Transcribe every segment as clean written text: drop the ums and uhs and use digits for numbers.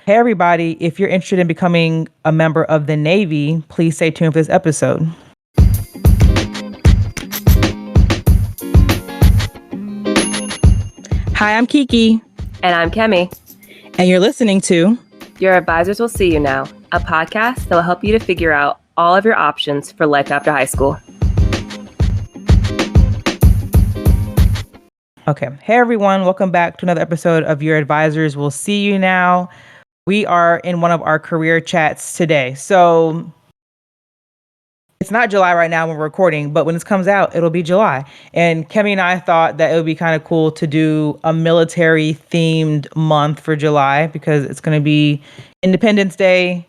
Hey, everybody. If you're interested in becoming a member of the Navy, please stay tuned for this episode. Hi, I'm Kiki. And I'm Kemi. And you're listening to Your Advisors Will See You Now, a podcast that will help you to figure out all of your options for life after high school. Okay. Hey, everyone. Welcome back to another episode of Your Advisors Will See You Now. We are in one of our career chats today. So it's not July right now when we're recording, but when this comes out, it'll be July. And Kemi and I thought that it would be kind of cool to do a military themed month for July because it's going to be Independence Day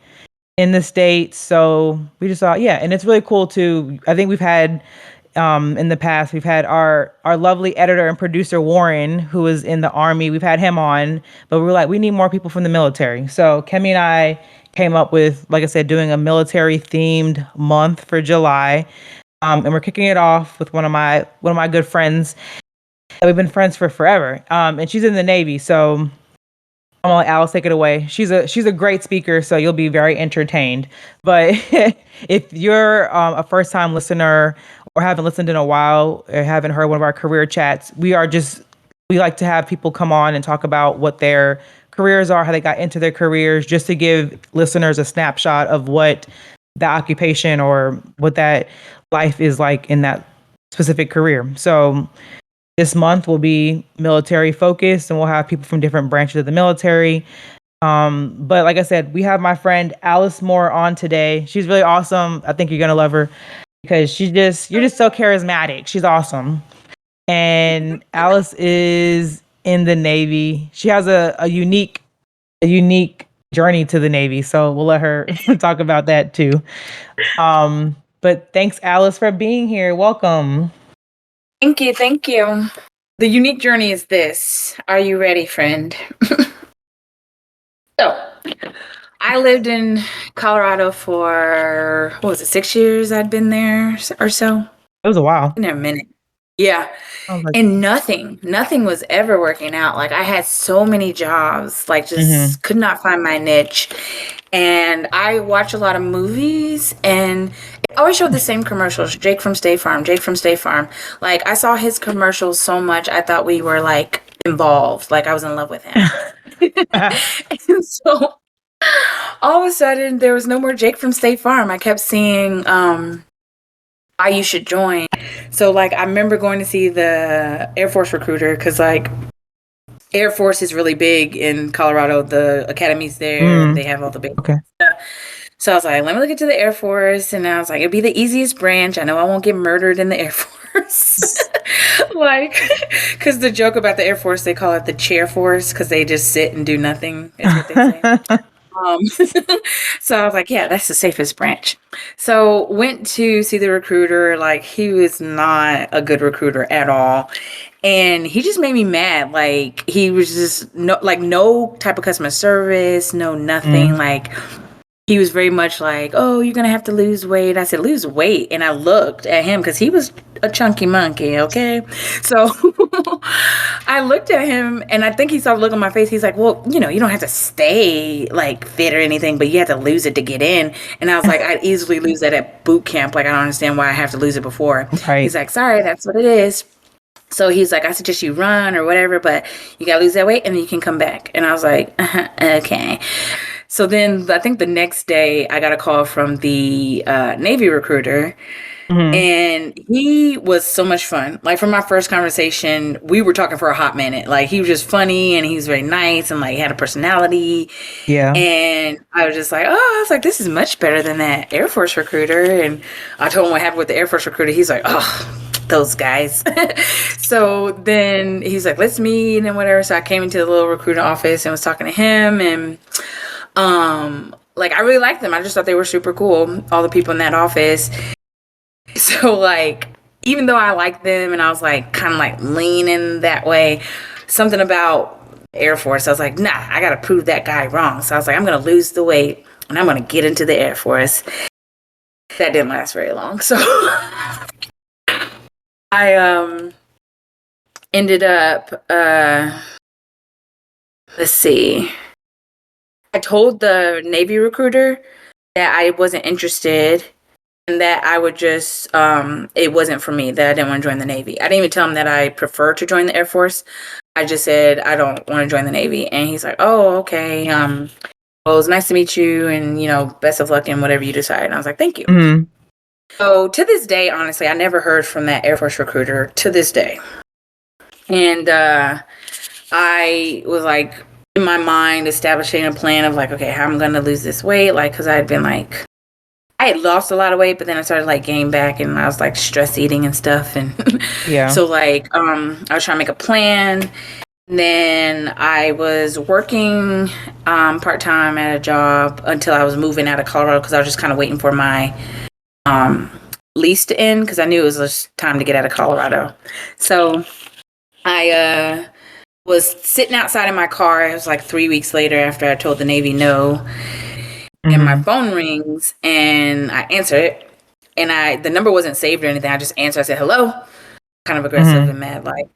in the States. So we just thought, yeah. And it's really cool too. I think we've had in the past, we've had our lovely editor and producer, Warren, who is in the Army. We've had him on, but we were like, we need more people from the military. So Kemi and I came up with, like I said, doing a military themed month for July. And we're kicking it off with one of my good friends that we've been friends for forever. And she's in the Navy. So I'm gonna let Alice take it away. She's a great speaker, so you'll be very entertained. But if you're a first time listener or haven't listened in a while or haven't heard one of our career chats, we like to have people come on and talk about what their careers are, how they got into their careers, just to give listeners a snapshot of what the occupation or what that life is like in that specific career. So this month will be military focused and we'll have people from different branches of the military. But like I said, we have my friend Alice Moore on today. She's really awesome. I think you're going to love her because you're just so charismatic. She's awesome. And Alice is in the Navy. She has a unique journey to the Navy. So we'll let her talk about that too. But thanks, Alice, for being here. Welcome. Thank you. The unique journey is this. Are you ready, friend? So, I lived in Colorado for, 6 years I'd been there or so? It was a while. Been there a minute. Yeah. And nothing was ever working out. Like, I had so many jobs, like, just could not find my niche. And I watch a lot of movies, and it always showed the same commercials. Jake from State Farm. Like, I saw his commercials so much, I thought we were, like, involved. Like, I was in love with him. And so, all of a sudden, there was no more Jake from State Farm. I kept seeing Why You Should Join. So, like, I remember going to see the Air Force recruiter because, like, Air Force is really big in Colorado. The academy's there. And they have all the big stuff. So I was like, let me look into the Air Force. And I was like, it'll be the easiest branch. I know I won't get murdered in the Air Force. Like, because the joke about the Air Force, they call it the chair force because they just sit and do nothing, is what they say. So I was like, yeah, that's the safest branch. So went to see the recruiter. Like, he was not a good recruiter at all. And he just made me mad. Like, he was just no type of customer service, no nothing. Like, he was very much like, oh, you're going to have to lose weight. I said, lose weight. And I looked at him because he was a chunky monkey, okay? So I looked at him, and I think he saw the look on my face. He's like, well, you don't have to stay, like, fit or anything, but you have to lose it to get in. And I was like, I'd easily lose that at boot camp. Like, I don't understand why I have to lose it before. Right. He's like, sorry, that's what it is. So he's like, I suggest you run or whatever, but you got to lose that weight, and then you can come back. And I was like, okay. So then I think the next day I got a call from the Navy recruiter, and he was so much fun. Like, from my first conversation, we were talking for a hot minute. Like, he was just funny, and he was very nice, and, like, had a personality. Yeah. And I was just like, this is much better than that Air Force recruiter. And I told him what happened with the Air Force recruiter. He's like, those guys. So then he's like, let's meet and whatever. So I came into the little recruiter office and was talking to him, and like, I really liked them. I just thought they were super cool, all the people in that office. So, like, even though I liked them and I was like kind of like leaning that way, something about Air Force, I was like, nah, I gotta prove that guy wrong. So I was like, I'm gonna lose the weight and I'm gonna get into the Air Force. That didn't last very long. So I ended up let's see, I I told the Navy recruiter that I wasn't interested and that I would just, it wasn't for me, that I didn't want to join the Navy. I didn't even tell him that I prefer to join the Air Force. I just said, I don't want to join the Navy. And he's like, oh, okay. Well, it was nice to meet you and, best of luck in whatever you decide. And I was like, thank you. Mm-hmm. So to this day, honestly, I never heard from that Air Force recruiter to this day. And I was like, in my mind, establishing a plan of like, okay, how I'm going to lose this weight. Like, cause I had lost a lot of weight, but then I started like gaining back and I was like stress eating and stuff. And so like, I was trying to make a plan. And then I was working part-time at a job until I was moving out of Colorado because I was just kind of waiting for my lease to end because I knew it was just time to get out of Colorado. So I was sitting outside in my car. It was like 3 weeks later after I told the Navy no. And my phone rings and I answer it. And the number wasn't saved or anything. I just answered. I said, hello. Kind of aggressive and mad like.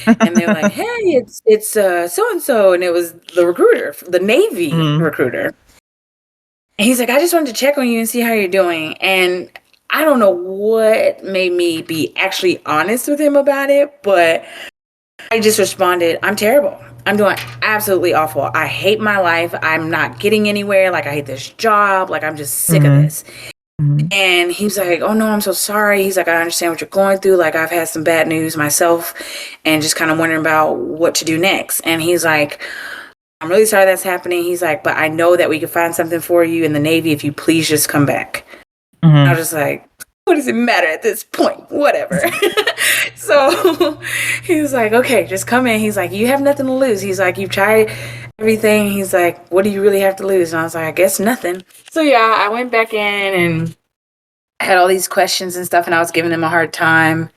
And they're like, hey, it's so-and-so. And it was the recruiter, the Navy recruiter. And he's like, I just wanted to check on you and see how you're doing. And I don't know what made me be actually honest with him about it, but I just responded, I'm terrible. I'm doing absolutely awful. I hate my life. I'm not getting anywhere. Like, I hate this job. Like, I'm just sick of this. And he's like, oh, no, I'm so sorry. He's like, I understand what you're going through. Like, I've had some bad news myself and just kind of wondering about what to do next. And he's like, I'm really sorry that's happening. He's like, but I know that we can find something for you in the Navy if you please just come back. I was just like, what does it matter at this point? Whatever. So he was like, okay, just come in. He's like, you have nothing to lose. He's like, you've tried everything. He's like, what do you really have to lose? And I was like, I guess nothing. So yeah, I went back in and had all these questions and stuff, and I was giving him a hard time.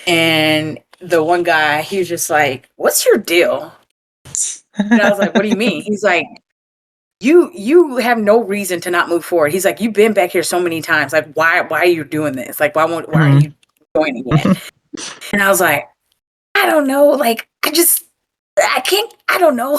And the one guy, he was just like, what's your deal? And I was like, what do you mean? He's like, you have no reason to not move forward. He's like, you've been back here so many times. Like, why are you doing this? Like, why aren't you joining yet? And I was like, I don't know. Like, I don't know.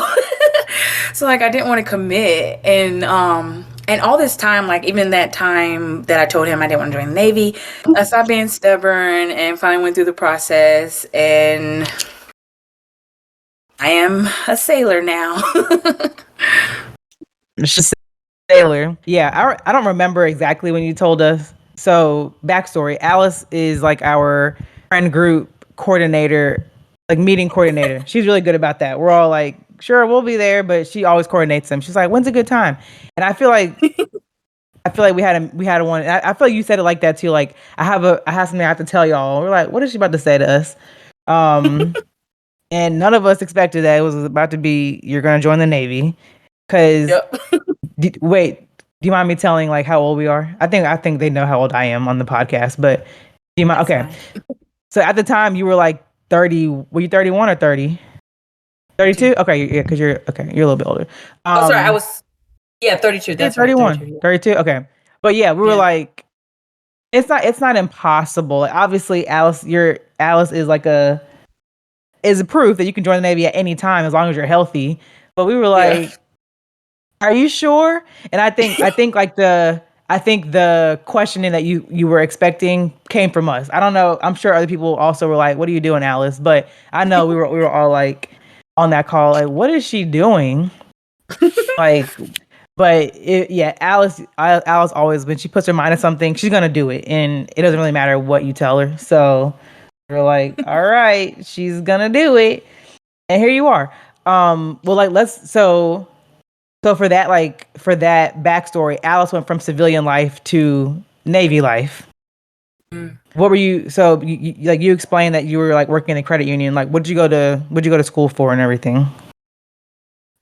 So like, I didn't want to commit. And all this time, like even that time that I told him I didn't want to join the Navy, I stopped being stubborn and finally went through the process. And I am a sailor now. It's just sailor. Yeah, I don't remember exactly when you told us. So backstory: Alice is like our friend group coordinator, like meeting coordinator. She's really good about that. We're all like, sure, we'll be there, but she always coordinates them. She's like, when's a good time? And I feel like we had a one. I feel like you said it like that too. Like I have something I have to tell y'all. We're like, what is she about to say to us? And none of us expected that it was about to be you're going to join the Navy. Because wait, do you mind me telling like how old we are? I think they know how old I am on the podcast, but do you mind? Okay. So at the time you were like 30. Were you 31 or 30? 32? Okay, yeah, because you're a little bit older. Sorry, I was 32. That's 31. Right, 32, 32. Okay. But yeah, we were like, it's not impossible. Like, obviously, Alice is like is a proof that you can join the Navy at any time as long as you're healthy. But we were like, are you sure? And I think the questioning that you were expecting came from us. I don't know. I'm sure other people also were like, what are you doing, Alice? But I know we were all like on that call, like, what is she doing? Like, but Alice always, when she puts her mind to something, she's going to do it. And it doesn't really matter what you tell her. So we're like, all right, she's going to do it. And here you are. Well, like, so for that backstory, Alice went from civilian life to Navy life. What were you? So you explained that you were like working in a credit union. Like, what'd you go to school for and everything?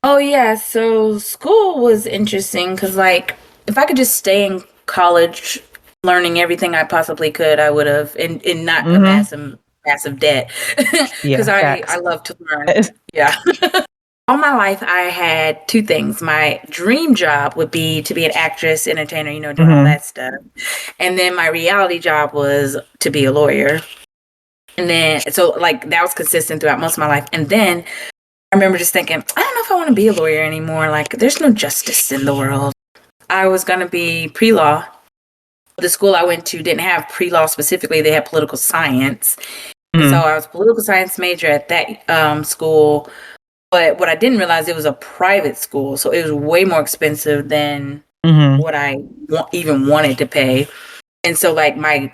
Oh yeah, so school was interesting because like if I could just stay in college learning everything I possibly could, I would have, and not a massive debt because I love to learn. Yeah. All my life, I had two things. My dream job would be to be an actress, entertainer, doing all that stuff. And then my reality job was to be a lawyer. And then, so like that was consistent throughout most of my life. And then remember just thinking, I don't know if I want to be a lawyer anymore. Like, there's no justice in the world. I was going to be pre-law. The school I went to didn't have pre-law specifically. They had political science. And so I was a political science major at that school. But what I didn't realize, it was a private school. So it was way more expensive than what I even wanted to pay. And so like my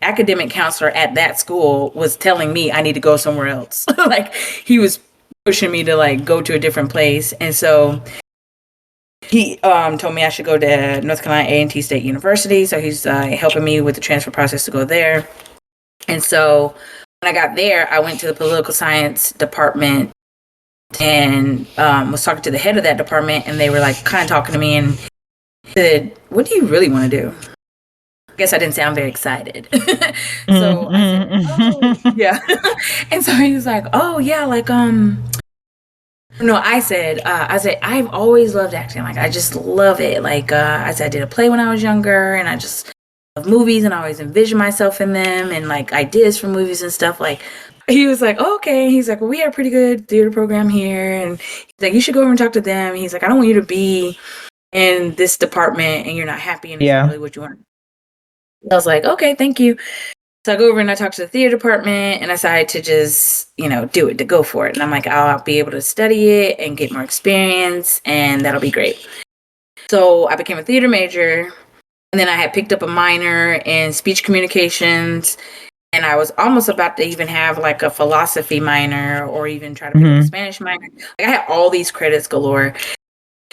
academic counselor at that school was telling me I need to go somewhere else. Like he was pushing me to like go to a different place. And so he told me I should go to North Carolina A&T State University. So he's helping me with the transfer process to go there. And so when I got there, I went to the political science department and was talking to the head of that department. And they were like kind of talking to me and said, "What do you really want to do?" I guess I didn't sound very excited. So I said, "Oh, yeah." And so he was like, "Oh, yeah, like, no, I said, I've always loved acting. Like, I just love it. Like, I said, I did a play when I was younger and I just love movies and I always envision myself in them and like ideas for movies and stuff." Like, he was like, "Oh, okay." He's like, "Well, we have a pretty good theater program here." And he's like, "You should go over and talk to them." He's like, "I don't want you to be in this department and you're not happy and it's not really what you want." I was like, "Okay, thank you." So I go over and I talk to the theater department and I decided to just, do it, to go for it. And I'm like, I'll be able to study it and get more experience and that'll be great. So I became a theater major and then I had picked up a minor in speech communications and I was almost about to even have like a philosophy minor or even try to pick up a Spanish minor. Like I had all these credits galore.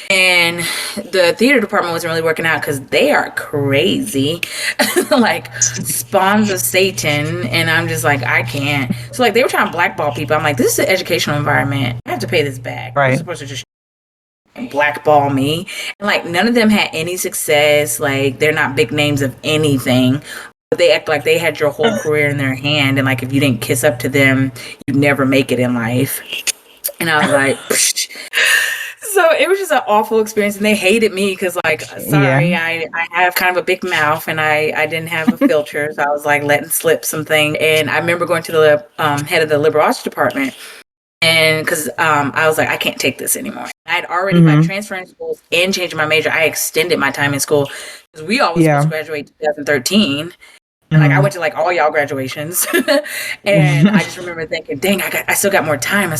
And the theater department wasn't really working out because they are crazy, like spawns of Satan. And I'm just like, I can't. So like they were trying to blackball people. I'm like, this is an educational environment. I have to pay this back. Right. You're supposed to just blackball me. And like none of them had any success. Like they're not big names of anything. But they act like they had your whole career in their hand. And like if you didn't kiss up to them, you'd never make it in life. And I was like, psh. So it was just an awful experience, and they hated me because, like, sorry, I have kind of a big mouth, and I didn't have a filter, so I was like letting slip something. And I remember going to the head of the liberal arts department, and because I was like, I can't take this anymore. I had already by transferring schools and changing my major, I extended my time in school because we always supposed to graduate 2013. And like I went to like all y'all graduations, and I just remember thinking, dang, I still got more time.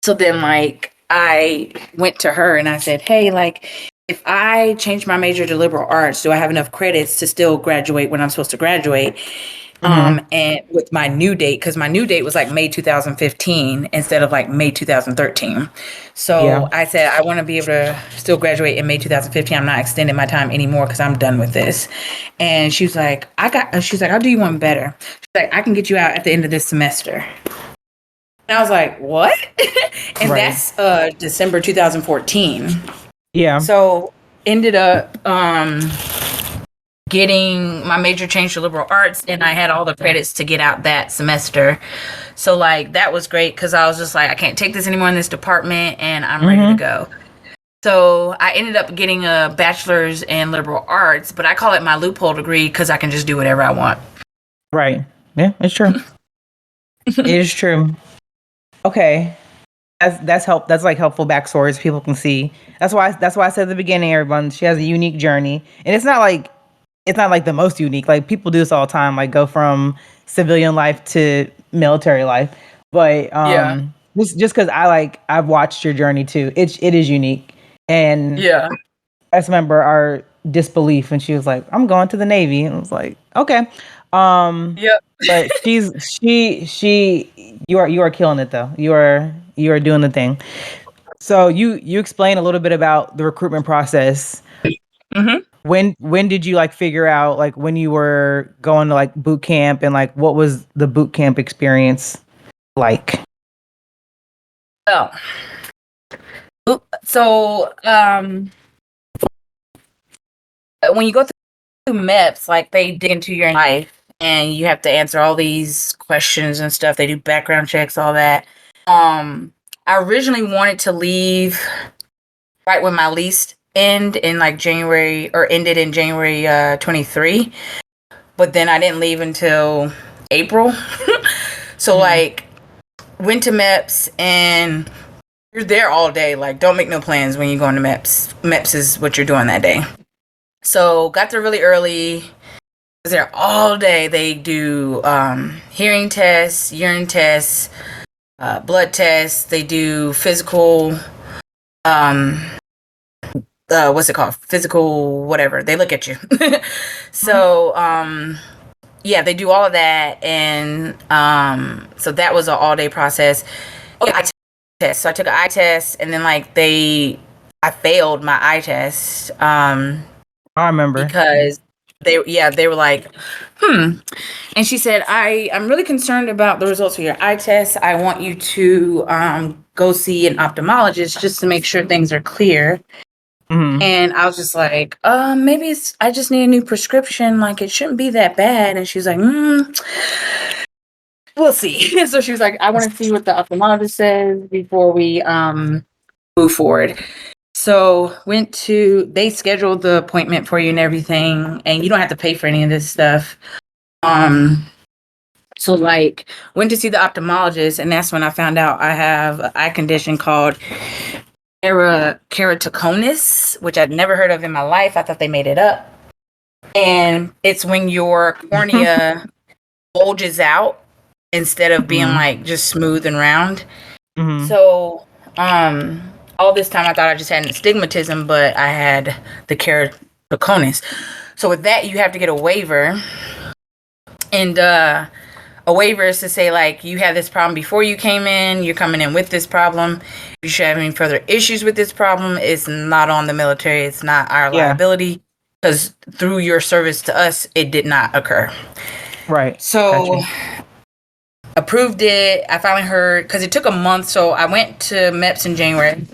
So then, like, I went to her and I said, "Hey, like, if I change my major to liberal arts, do I have enough credits to still graduate when I'm supposed to graduate?" And with my new date, because my new date was like May 2015 instead of like May 2013. So I said, I want to be able to still graduate in May 2015. I'm not extending my time anymore because I'm done with this. And she was like, I'll do you one better. She's like, I can get you out at the end of this semester. And I was like, what? And that's December 2014. Yeah. So ended up getting my major changed to liberal arts, and I had all the credits to get out that semester. So like that was great because I was just like, I can't take this anymore in this department, and I'm ready to go. So I ended up getting a bachelor's in liberal arts, but I call it my loophole degree because I can just do whatever I want. Right. Yeah, it's true. It is true. Okay. That's like helpful backstories people can see. That's why I said at the beginning, everyone, she has a unique journey. And it's not like the most unique. Like people do this all the time, like go from civilian life to military life. But just because I've watched your journey too. It is unique. And I just remember our disbelief when she was like, "I'm going to the Navy." And I was like, okay. But you are killing it though. You are doing the thing. So you explain a little bit about the recruitment process. When did you like figure out like when you were going to like boot camp, and like what was the boot camp experience like? So when you go through MEPS, like they dig into your life and you have to answer all these questions and stuff. They do background checks, all that. I originally wanted to leave right when my lease ended in January 23, but then I didn't leave until April. So like went to MEPS, and you're there all day. Like, don't make no plans when you go into MEPS. MEPS is what you're doing that day. So got there really early. Was there all day. They do hearing tests, urine tests, blood tests. They do physical. What's it called? Physical, whatever. They look at you. So, yeah, they do all of that, and so that was an all-day process. Oh, yeah, eye test. So I took an eye test, and then I failed my eye test. I remember because they were like, and she said, I'm really concerned about the results of your eye test. I want you to go see an ophthalmologist just to make sure things are clear. Mm-hmm. And I was just like, maybe I just need a new prescription. Like, it shouldn't be that bad. And she was like, we'll see. So she was like, I want to see what the ophthalmologist says before we move forward. So they scheduled the appointment for you and everything, and you don't have to pay for any of this stuff. So went to see the ophthalmologist, and that's when I found out I have an eye condition called keratoconus, which I'd never heard of in my life. I thought they made it up. And it's when your cornea bulges out instead of being just smooth and round. Mm-hmm. So all this time I thought I just had an astigmatism, but I had the keratoconus. So with that, you have to get a waiver. And a waiver is to say, you had this problem before you came in, you're coming in with this problem. If you should have any further issues with this problem, it's not on the military. It's not our liability, because through your service to us, it did not occur. Right. So approved it. I finally heard, because it took a month. So I went to MEPS in January.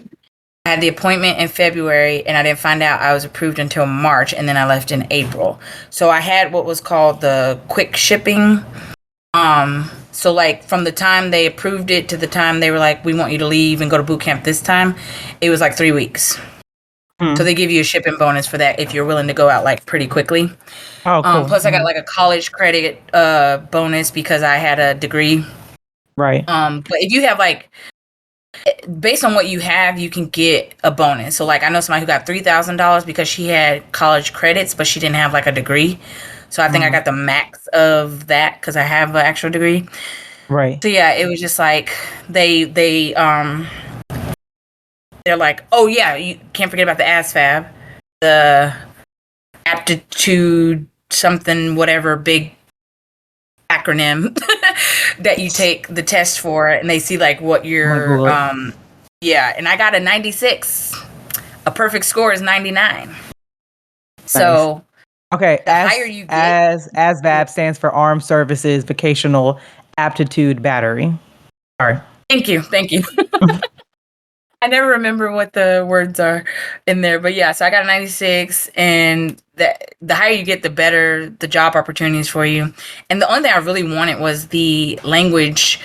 I had the appointment in February, and I didn't find out I was approved until March, and then I left in April. So I had what was called the quick shipping. So from the time they approved it to the time they were like, we want you to leave and go to boot camp this time, it was 3 weeks. So they give you a shipping bonus for that if you're willing to go out pretty quickly. Oh, cool. Plus I got a college credit bonus because I had a degree. Right. But if you have based on what you have, you can get a bonus. So I know somebody who got $3,000 because she had college credits, but she didn't have a degree. So I think I got the max of that because I have an actual degree. Right. So yeah, it was just they're like, oh yeah, you can't forget about the ASFAB, the aptitude something whatever big acronym that you take the test for, and they see what your and I got a 96. A perfect score is 99. Nice. So okay, the higher you get, ASVAB stands for Armed Services Vocational Aptitude Battery. Sorry. Thank you. I never remember what the words are in there, but yeah, so I got a 96, and the higher you get, the better the job opportunities for you. And the only thing I really wanted was the language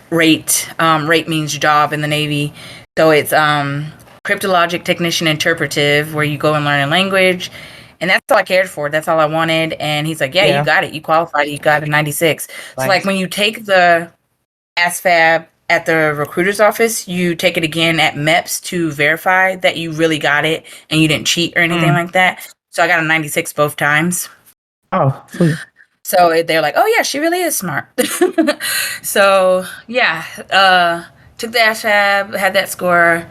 rate. Rate means job in the Navy. So it's cryptologic technician interpretive, where you go and learn a language. And that's all I cared for. That's all I wanted. And he's like, yeah, you got it. You qualified. You got a 96. Nice. So when you take the ASFAB at the recruiter's office, you take it again at MEPS to verify that you really got it and you didn't cheat or anything like that. So I got a 96 both times. Oh, sweet. So they're like, oh yeah, she really is smart. So yeah, took the ASFAB, had that score,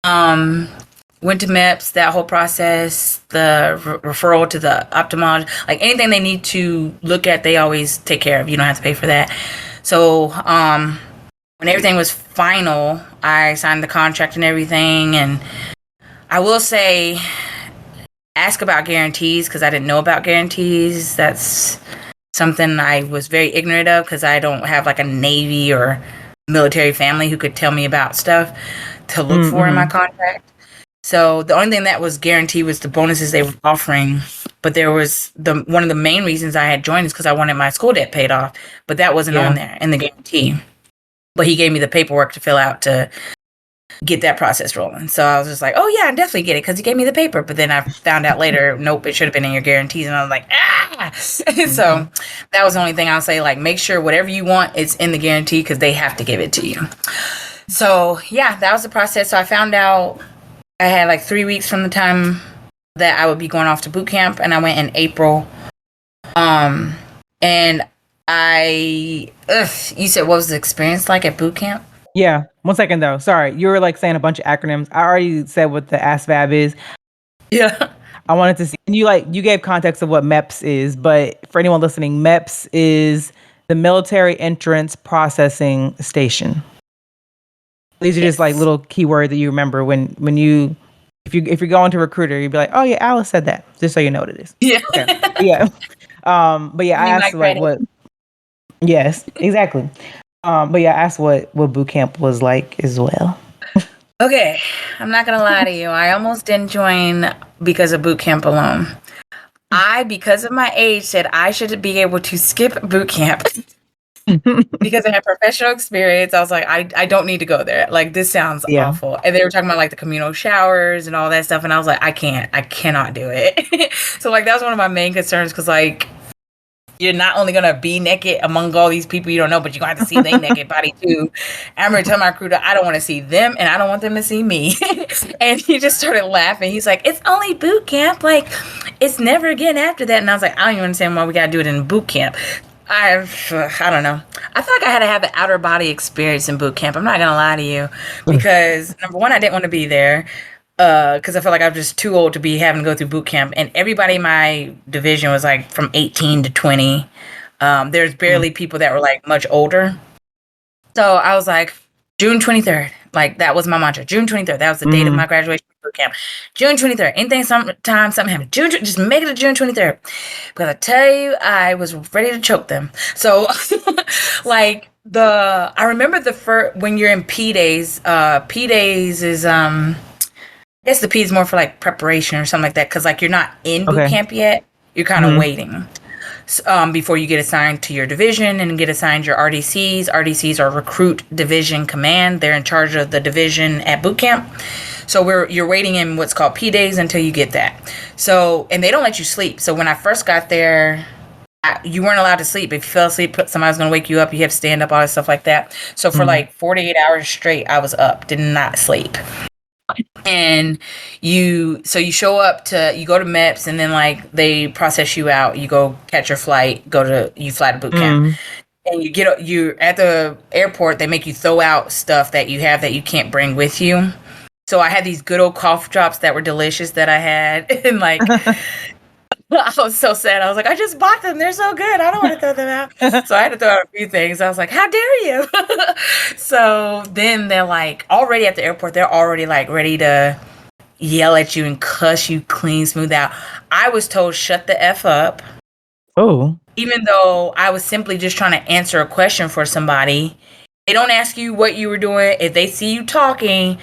went to MEPS, that whole process, the referral to the ophthalmologist, anything they need to look at, they always take care of. You don't have to pay for that. So when everything was final, I signed the contract and everything. And I will say, ask about guarantees, because I didn't know about guarantees. That's something I was very ignorant of, because I don't have a Navy or military family who could tell me about stuff to look for in my contract. So the only thing that was guaranteed was the bonuses they were offering. But there was one of the main reasons I had joined is because I wanted my school debt paid off. But that wasn't on there in the guarantee. But he gave me the paperwork to fill out to get that process rolling. So I was just like, oh yeah, I definitely get it because he gave me the paper. But then I found out later, nope, it should have been in your guarantees. And I was like, ah. So that was the only thing I'll say. Like, make sure whatever you want, it's in the guarantee because they have to give it to you. So yeah, that was the process. So I found out I had like 3 weeks from the time that I would be going off to boot camp, and I went in April. And you said what was the experience like at boot camp? Yeah. 1 second though. Sorry. You were like saying a bunch of acronyms. I already said what the ASVAB is. Yeah. I wanted to see, and you gave context of what MEPS is, but for anyone listening, MEPS is the Military Entrance Processing Station. These are just like little keywords that you remember when you, if you're going to recruiter, you'd be like, oh yeah, Alice said that, just so you know what it is. Yeah. Okay. Yeah. But yeah, I asked like what. Yes, exactly. But yeah, I asked what boot camp was like as well. Okay, I'm not gonna lie to you. I almost didn't join because of boot camp alone. Because of my age, said I should be able to skip boot camp because I had professional experience. I was like, I don't need to go there. Like, this sounds awful. And they were talking about like the communal showers and all that stuff, and I was like, I cannot do it. So like that was one of my main concerns because like, you're not only going to be naked among all these people you don't know, but you're going to have to see their naked body too. And I'm going to tell my recruiter, I don't want to see them and I don't want them to see me. And he just started laughing. He's like, it's only boot camp. Like, it's never again after that. And I was like, I don't even understand why we got to do it in boot camp. I don't know. I feel like I had to have an outer body experience in boot camp. I'm not going to lie to you. Because, number one, I didn't want to be there. Because I felt like I was just too old to be having to go through boot camp, and everybody in my division was like from 18 to 20. There's barely people that were like much older. So I was like, June 23rd, like that was my mantra. June 23rd, that was the date of my graduation from boot camp. June 23rd, anything, something happened. Just make it to June 23rd. Because I tell you, I was ready to choke them. So like I remember the first when you're in P days. P days is I guess the P is more for like preparation or something like that because like you're not in boot camp yet. You're kind of waiting before you get assigned to your division and get assigned your RDCs. RDCs are Recruit Division Command. They're in charge of the division at boot camp. So you're waiting in what's called P days until you get that. So, and they don't let you sleep. So when I first got there, you weren't allowed to sleep. If you fell asleep, somebody's going to wake you up. You have to stand up, all that stuff like that. So for like 48 hours straight, I was up, did not sleep. And you show up you go to MEPS and then like they process you out. You go catch your flight, you fly to boot camp. And you're at the airport, they make you throw out stuff that you have that you can't bring with you. So I had these good old cough drops that were delicious that I had. And like, I was so sad. I was like, I just bought them. They're so good. I don't want to throw them out. So I had to throw out a few things. I was like, how dare you? So then they're like, already at the airport, they're already like ready to yell at you and cuss you clean, smooth out. I was told, shut the F up. Oh. Even though I was simply just trying to answer a question for somebody. They don't ask you what you were doing. If they see you talking,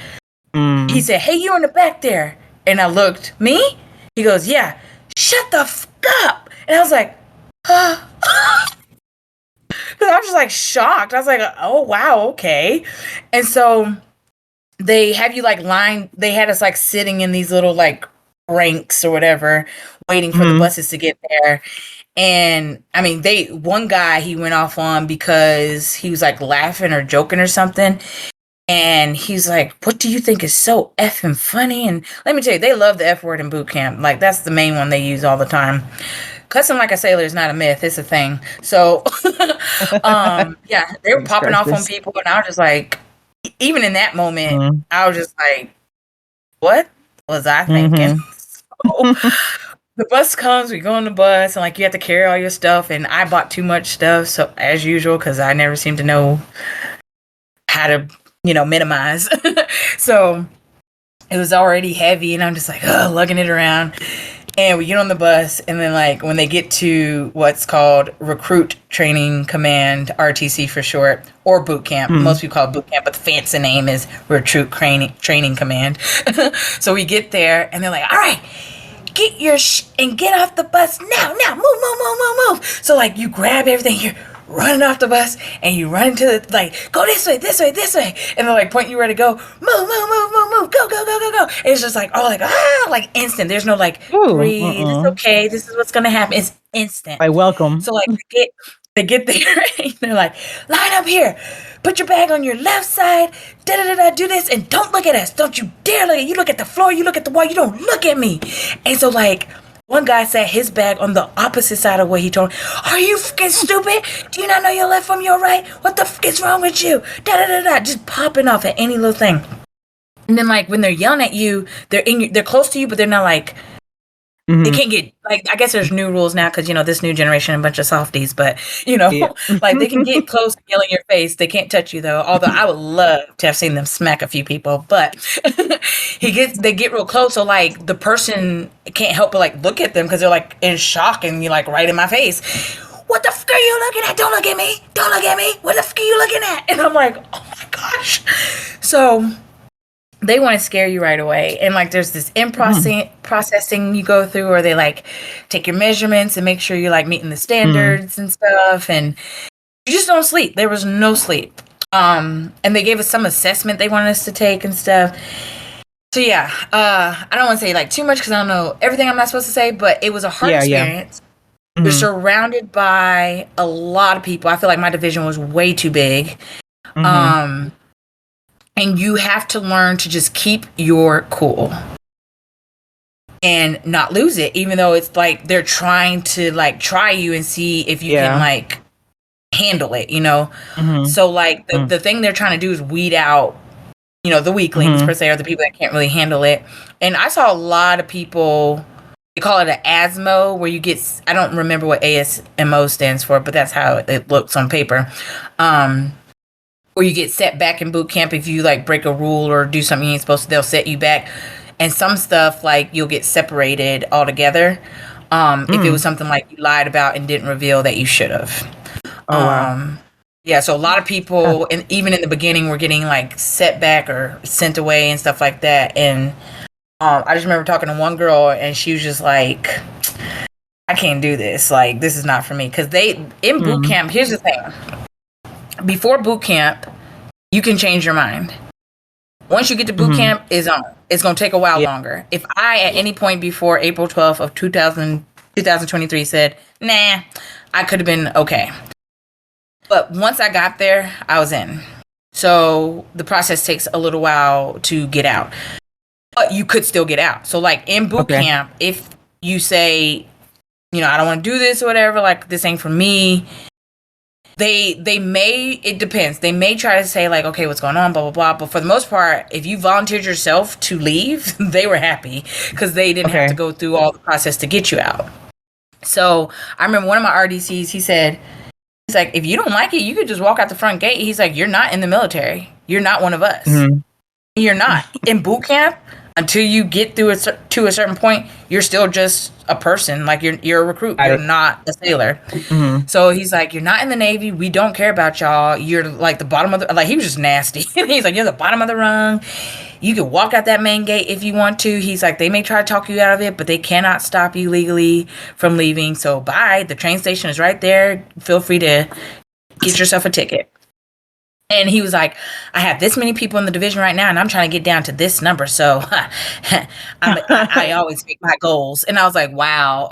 he said, hey, you in the back there. And I looked, me? He goes, yeah. Shut the f up. And I was like, because I was just like shocked. I was like, oh wow, okay. And so they have you like they had us like sitting in these little like ranks or whatever, waiting for the buses to get there. And I mean, one guy he went off on because he was like laughing or joking or something. And he's like, what do you think is so effing funny? And let me tell you, they love the F word in boot camp. Like, that's the main one they use all the time. Cussing like a sailor is not a myth. It's a thing. So, yeah, they were popping off on people. And I was just like, even in that moment, I was just like, what was I thinking? So, the bus comes, we go on the bus, and like you have to carry all your stuff. And I bought too much stuff, so as usual, because I never seem to know how to minimize. So it was already heavy and I'm just like, lugging it around. And we get on the bus and then like when they get to what's called Recruit Training Command, RTC for short, or boot camp. Most people call it boot camp, but the fancy name is Recruit Training Command. So we get there and they're like, all right, get your and get off the bus now, move. So like you grab everything, you're running off the bus, and you run into the, like, go this way, this way, this way. And they're like, pointing you where to go. Move, move, move, move, move. Go, go, go, go, go. And it's just like, oh, like, like instant. There's no like, breathe. It's okay. This is what's going to happen. It's instant. Like, welcome. So like they get there and they're like, line up here. Put your bag on your left side. Do this. And don't look at us. Don't you dare look at. You look at the floor. You look at the wall. You don't look at me. And so like, one guy sat his bag on the opposite side of what he told me. Are you fucking stupid? Do you not know your left from your right? What the fuck is wrong with you? Just popping off at any little thing. And then like when they're yelling at you, they're close to you, but they're not like, they can't get, like, I guess there's new rules now because, you know, this new generation, a bunch of softies, but, you know, like they can get close and yell in your face. They can't touch you though. Although I would love to have seen them smack a few people, but they get real close. So like the person can't help but like look at them because they're like in shock and you're like right in my face. What the fuck are you looking at? Don't look at me. Don't look at me. What the fuck are you looking at? And I'm like, oh my gosh. So they want to scare you right away. And like there's this processing you go through where they like take your measurements and make sure you're like meeting the standards and stuff. And you just don't sleep. There was no sleep. And they gave us some assessment they wanted us to take and stuff. So yeah, I don't want to say like too much because I don't know everything I'm not supposed to say, but it was a hard experience. You're surrounded by a lot of people. I feel like my division was way too big. And you have to learn to just keep your cool and not lose it, even though it's like they're trying to like try you and see if you can like handle it, you know? So like the thing they're trying to do is weed out, you know, the weaklings per se, or the people that can't really handle it. And I saw a lot of people, they call it an ASMO, where you get, I don't remember what ASMO stands for, but that's how it looks on paper. Or you get set back in boot camp if you like break a rule or do something you ain't supposed to, they'll set you back. And some stuff like you'll get separated altogether. If it was something like you lied about and didn't reveal that you should have. Yeah, so a lot of people, and even in the beginning, were getting like set back or sent away and stuff like that. And I just remember talking to one girl and she was just like, I can't do this. Like, this is not for me. Because in boot camp, here's the thing. Before boot camp, you can change your mind. Once you get to boot camp, it's going to take a while longer. If I, at any point before April 12th of 2023 said, nah, I could have been okay. But once I got there, I was in. So the process takes a little while to get out. But you could still get out. So like in boot camp, if you say, you know, I don't want to do this or whatever, like this ain't for me, They may, it depends. They may try to say like, okay, what's going on, blah, blah, blah. But for the most part, if you volunteered yourself to leave, they were happy because they didn't have to go through all the process to get you out. So I remember one of my RDCs, he's like, if you don't like it, you could just walk out the front gate. He's like, you're not in the military. You're not one of us. You're not. In boot camp, until you get through to a certain point, you're still just a person. Like you're a recruit. You're not a sailor. So he's like, you're not in the Navy. We don't care about y'all. You're like the bottom of the, like he was just nasty. He's like, you're the bottom of the rung. You can walk out that main gate if you want to. He's like, they may try to talk you out of it, but they cannot stop you legally from leaving. So bye. The train station is right there. Feel free to get yourself a ticket. And he was like, I have this many people in the division right now, and I'm trying to get down to this number. So I always make my goals. And I was like, wow.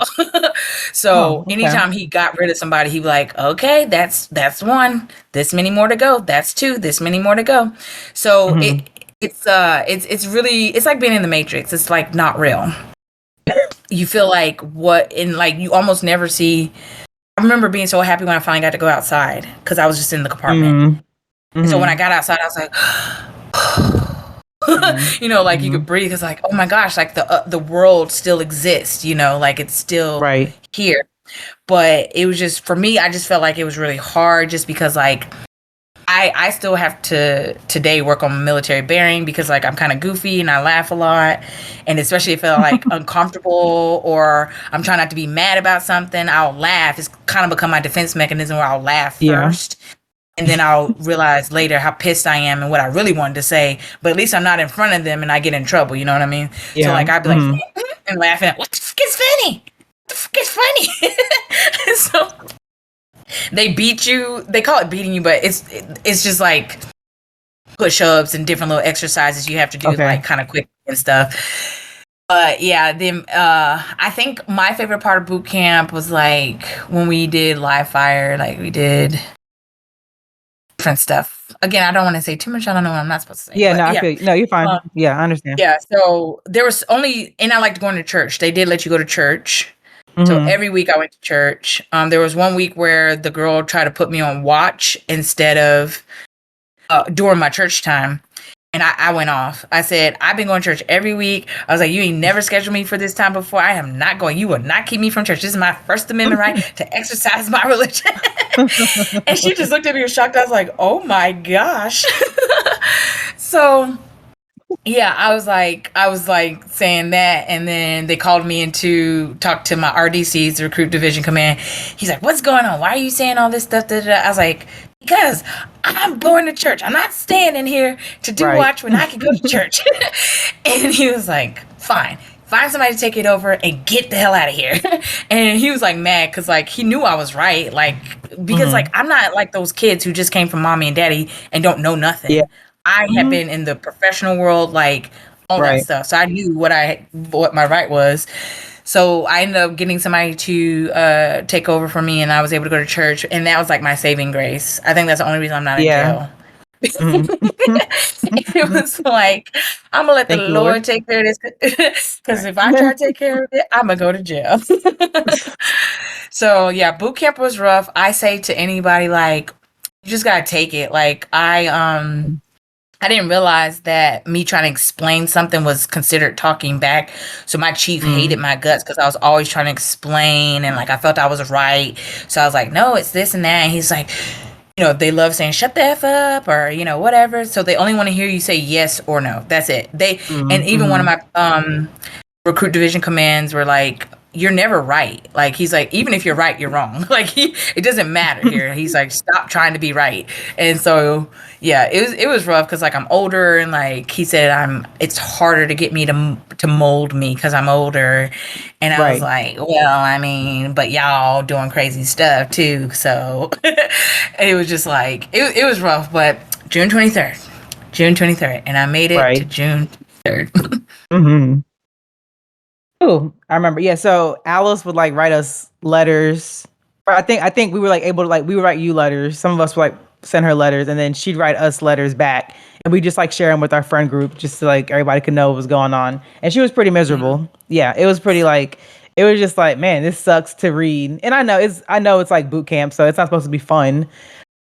So anytime he got rid of somebody, he'd be like, okay, that's one. This many more to go. That's two. This many more to go. So it's really, it's like being in the Matrix. It's like not real. You feel like you almost never see. I remember being so happy when I finally got to go outside because I was just in the compartment. So when I got outside, I was like, you know, like you could breathe. It's like, oh my gosh, like the world still exists, you know, like it's still here. But it was just, for me, I just felt like it was really hard just because like I still have to today work on military bearing because like I'm kind of goofy and I laugh a lot. And especially if I feel like uncomfortable or I'm trying not to be mad about something, I'll laugh. It's kind of become my defense mechanism where I'll laugh first. And then I'll realize later how pissed I am and what I really wanted to say. But at least I'm not in front of them and I get in trouble. You know what I mean? Yeah. So like I'd be like, and laughing. What the fuck is funny? What the fuck is funny? So they beat you. They call it beating you, but it's just like push-ups and different little exercises you have to do, like kind of quick and stuff. But yeah, then I think my favorite part of boot camp was like when we did live fire, like we did different stuff. Again, I don't want to say too much. I don't know what I'm not supposed to say. Yeah, no, I feel no, you're fine. Yeah, I understand. Yeah, so there was only, and I liked going to church. They did let you go to church. So every week I went to church. There was one week where the girl tried to put me on watch instead of during my church time. And I went off. I said, I've been going to church every week. I was like, you ain't never scheduled me for this time before. I am not going. You will not keep me from church. This is my First Amendment right to exercise my religion. And she just looked at me shocked. I was like, oh my gosh. So yeah, I was like saying that, and then they called me in to talk to my RDCs, the Recruit Division Command. He's like, what's going on? Why are you saying all this stuff? Da, da, da? I was like, because I'm going to church. I'm not standing here to do watch when I can go to church. And he was like, fine. Find somebody to take it over and get the hell out of here. And he was like mad because like he knew I was right. Like, because like I'm not like those kids who just came from mommy and daddy and don't know nothing. Yeah. I have been in the professional world, like all that stuff. So I knew what my right was. So I ended up getting somebody to take over for me, and I was able to go to church. And that was like my saving grace. I think that's the only reason I'm not in jail. It was like, I'm gonna let the Lord take care of this, because if I try to take care of it, I'm gonna go to jail. So yeah, boot camp was rough. I say to anybody, like, you just gotta take it. Like I didn't realize that me trying to explain something was considered talking back. So my chief hated my guts because I was always trying to explain, and like I felt I was right. So I was like, no, it's this and that. And he's like, you know, they love saying shut the F up or, you know, whatever. So they only want to hear you say yes or no. That's it. And even one of my recruit division commands were like, you're never right. Like, he's like, even if you're right, you're wrong. Like, it doesn't matter here. He's like, stop trying to be right. And so, yeah, it was rough because like I'm older, and like he said, it's harder to get me to mold me because I'm older. And I was like, well, I mean, but y'all doing crazy stuff too. So it was just like, it was rough. But June 23rd, and I made it to June 3rd. Oh, I remember. Yeah, so Alice would like write us letters. Or I think we were like able to like, we would write you letters. Some of us would like send her letters, and then she'd write us letters back, and we just like share them with our friend group just so like everybody could know what was going on. And she was pretty miserable. Yeah, it was pretty like, it was just like, man, this sucks to read. And I know it's like boot camp, so it's not supposed to be fun,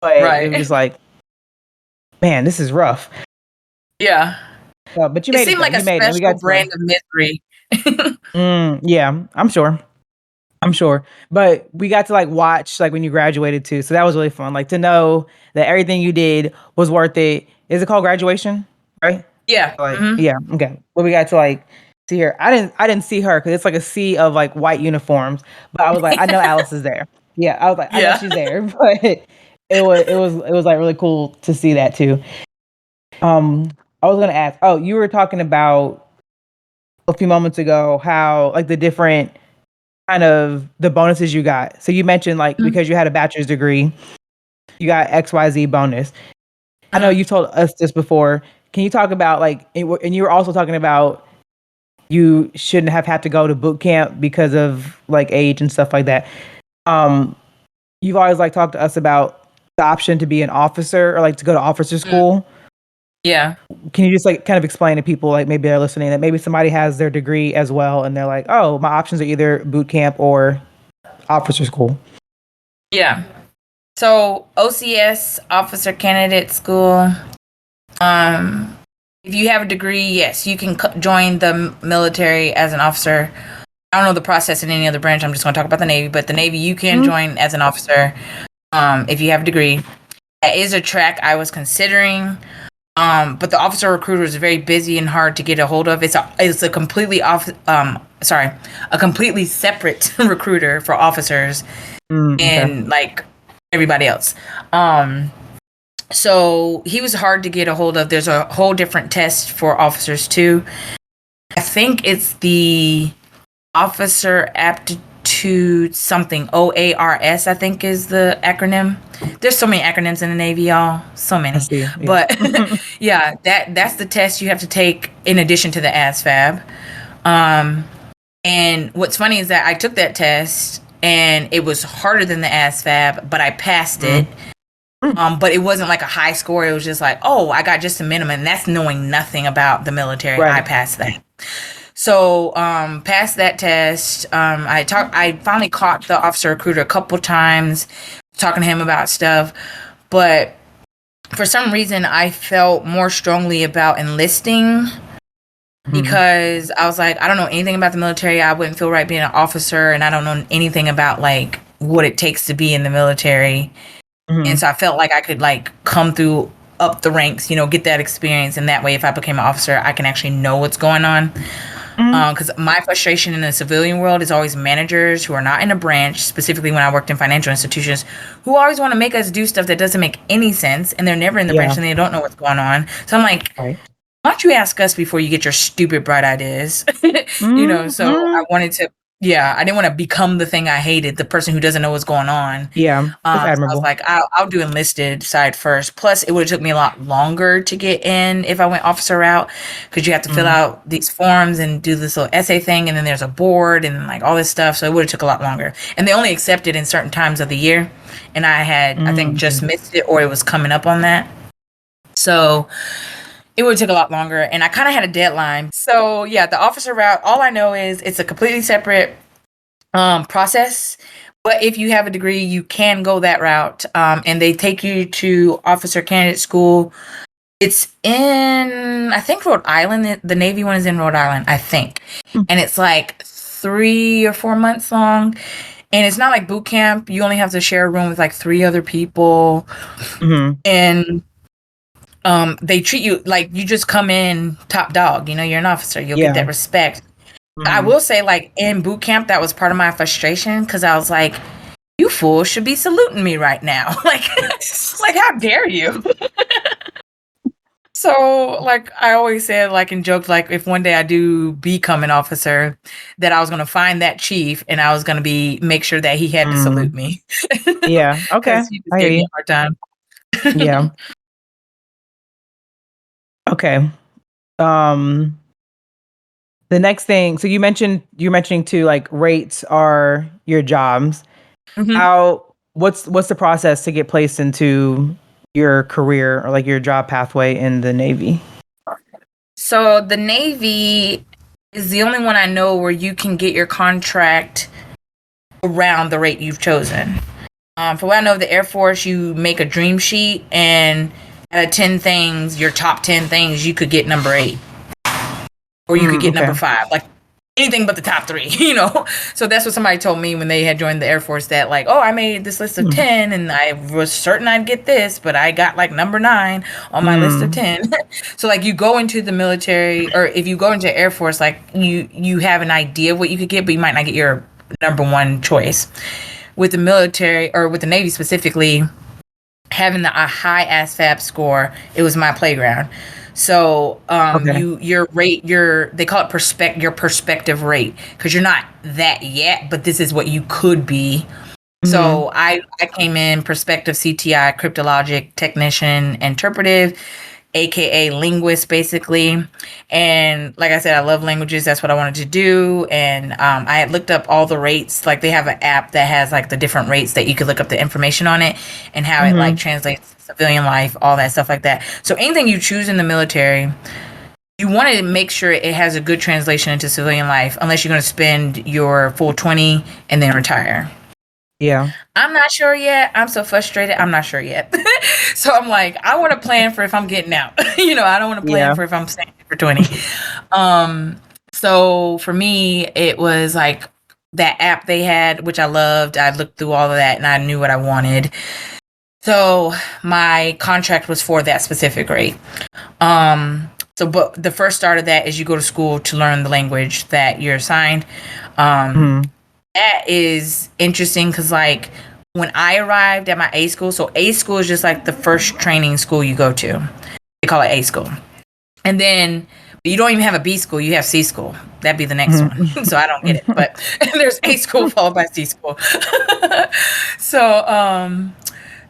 but it was just like, man, this is rough. Yeah. But you made it. It seemed like a special brand of misery. Yeah, I'm sure. But we got to like watch like when you graduated too. So that was really fun. Like to know that everything you did was worth it. Is it called graduation? Right? Yeah. Like, yeah. Okay. Well, we got to like see her. I didn't see her because it's like a sea of like white uniforms. But I was like, I know Alice is there. Yeah. I was like, I know she's there. But it was like really cool to see that too. I was gonna ask. Oh, you were talking about a few moments ago how like the different kind of the bonuses you got. So you mentioned like because you had a bachelor's degree, you got XYZ bonus. I know you told us this before. Can you talk about like, and you were also talking about you shouldn't have had to go to boot camp because of like age and stuff like that. You've always like talked to us about the option to be an officer or like to go to officer school. Yeah. Can you just like kind of explain to people like maybe they're listening that maybe somebody has their degree as well and they're like, oh, my options are either boot camp or officer school. Yeah. So OCS, Officer Candidate School. If you have a degree, yes, you can join the military as an officer. I don't know the process in any other branch. I'm just going to talk about the Navy, but the Navy, you can join as an officer if you have a degree. That is a track I was considering. But the officer recruiter is very busy and hard to get a hold of. It's a completely a completely separate recruiter for officers and like everybody else. So he was hard to get a hold of. There's a whole different test for officers too. I think it's the officer to something. OARS, I think, is the acronym. There's so many acronyms in the Navy, y'all. So many. I see. Yeah. But yeah, that's the test you have to take in addition to the ASVAB. And what's funny is that I took that test and it was harder than the ASVAB, but I passed it. But it wasn't like a high score. It was just like, oh, I got just a minimum. And that's knowing nothing about the military. Right. I passed that. So, passed that test. I finally caught the officer recruiter a couple times, talking to him about stuff. But for some reason, I felt more strongly about enlisting because I was like, I don't know anything about the military. I wouldn't feel right being an officer, and I don't know anything about like what it takes to be in the military. And so I felt like I could like come through up the ranks, you know, get that experience. And that way, if I became an officer, I can actually know what's going on. Because my frustration in the civilian world is always managers who are not in a branch, specifically when I worked in financial institutions, who always want to make us do stuff that doesn't make any sense. And they're never in the branch and they don't know what's going on. So I'm like, why don't you ask us before you get your stupid bright ideas? You know, so I wanted to. Yeah, I didn't want to become the thing I hated, the person who doesn't know what's going on. Yeah, that's admirable. So I was like, I'll do enlisted side first. Plus, it would have took me a lot longer to get in if I went officer route, because you have to fill out these forms and do this little essay thing, and then there's a board and like all this stuff. So it would have took a lot longer. And they only accept it in certain times of the year, and I had I think just missed it, or it was coming up on that. So it would take a lot longer, and I kind of had a deadline. So yeah, the officer route, all I know is it's a completely separate process. But if you have a degree, you can go that route, and they take you to officer candidate school. It's in, I think, Rhode Island. The Navy one is in Rhode Island, I think. And it's like 3 or 4 months long. And it's not like boot camp. You only have to share a room with like 3 other people. And they treat you like you just come in top dog. You know, you're an officer. You'll get that respect. I will say, like, in boot camp, that was part of my frustration, because I was like, you fools should be saluting me right now. like how dare you? So, like, I always said, like, in jokes, like, if one day I do become an officer, that I was going to find that chief and I was going to make sure that he had to salute me. Yeah. Okay. He just gave me a hard time. Yeah. Okay. The next thing, so you're mentioning too, like, rates are your jobs. What's the process to get placed into your career or like your job pathway in the Navy? So the Navy is the only one I know where you can get your contract around the rate you've chosen. For what I know of the Air Force, you make a dream sheet, and out of 10 things, your top 10 things, you could get number 8. Or you could get number 5, like anything but the top 3, you know? So that's what somebody told me when they had joined the Air Force, that like, oh, I made this list of 10 and I was certain I'd get this, but I got like number 9 on my list of 10. So like, you go into the military, or if you go into Air Force, like you have an idea of what you could get, but you might not get your number 1 choice. With the military, or with the Navy specifically, having a high ASVAB score, it was my playground. So your rate, they call it your perspective rate, because you're not that yet, but this is what you could be. So I came in perspective CTI, cryptologic technician, interpretive, aka linguist, basically. And like I said, I love languages. That's what I wanted to do. And I had looked up all the rates. Like, they have an app that has like the different rates that you could look up the information on it and how it like translates to civilian life, all that stuff like that. So anything you choose in the military, you want to make sure it has a good translation into civilian life, unless you're going to spend your full 20 and then retire. Yeah. I'm not sure yet. I'm so frustrated. I'm not sure yet. So I'm like, I want to plan for if I'm getting out. You know, I don't want to plan for if I'm staying for 20. So for me, it was like that app they had, which I loved. I looked through all of that and I knew what I wanted. So my contract was for that specific rate. But the first start of that is you go to school to learn the language that you're assigned. That is interesting, because like, when I arrived at my A school, so A school is just like the first training school you go to. They call it A school. And then you don't even have a B school, you have C school. That'd be the next one. So I don't get it. But there's A school followed by C school. So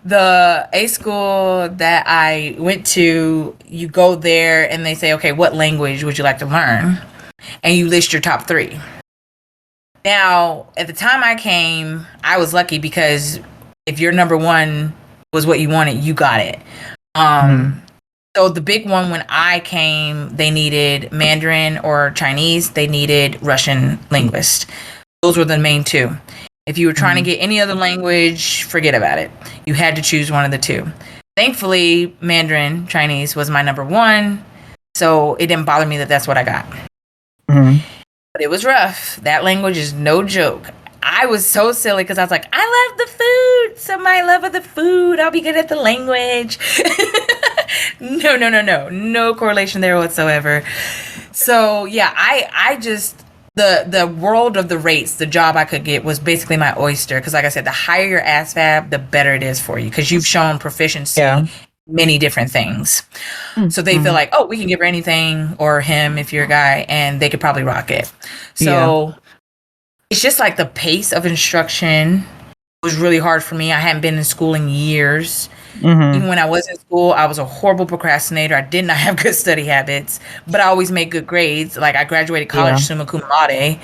the A school that I went to, you go there and they say, okay, what language would you like to learn? And you list your top 3. Now, at the time I came, I was lucky because if your number 1 was what you wanted, you got it. So the big one when I came, they needed Mandarin or Chinese. They needed Russian linguist. Those were the main 2. If you were trying to get any other language, forget about it. You had to choose one of the 2. Thankfully, Mandarin Chinese was my number 1. So it didn't bother me that that's what I got. But it was rough. That language is no joke. I was so silly because I was like, I love the food. So my love of the food, I'll be good at the language. No. No correlation there whatsoever. So yeah, I just, the world of the rates, the job I could get was basically my oyster. Because like I said, the higher your ASVAB, the better it is for you. Because you've shown proficiency in many different things. So they feel like, oh, we can give her anything, or him if you're a guy, and they could probably rock it. So it's just like the pace of instruction was really hard for me. I hadn't been in school in years. Even when I was in school, I was a horrible procrastinator. I did not have good study habits, but I always made good grades. Like I graduated college summa cum laude.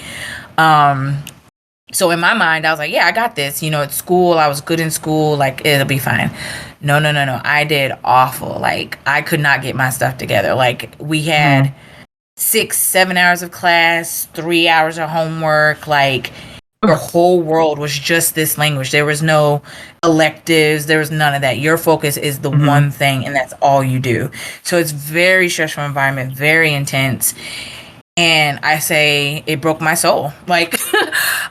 So in my mind, I was like, yeah, I got this. At school, I was good in school. Like, it'll be fine. No. I did awful. Like, I could not get my stuff together. Like, we had 6-7 hours of class, 3 hours of homework. Like, your whole world was just this language. There was no electives. There was none of that. Your focus is the one thing, and that's all you do. So it's very stressful environment, very intense. And I say it broke my soul. Like,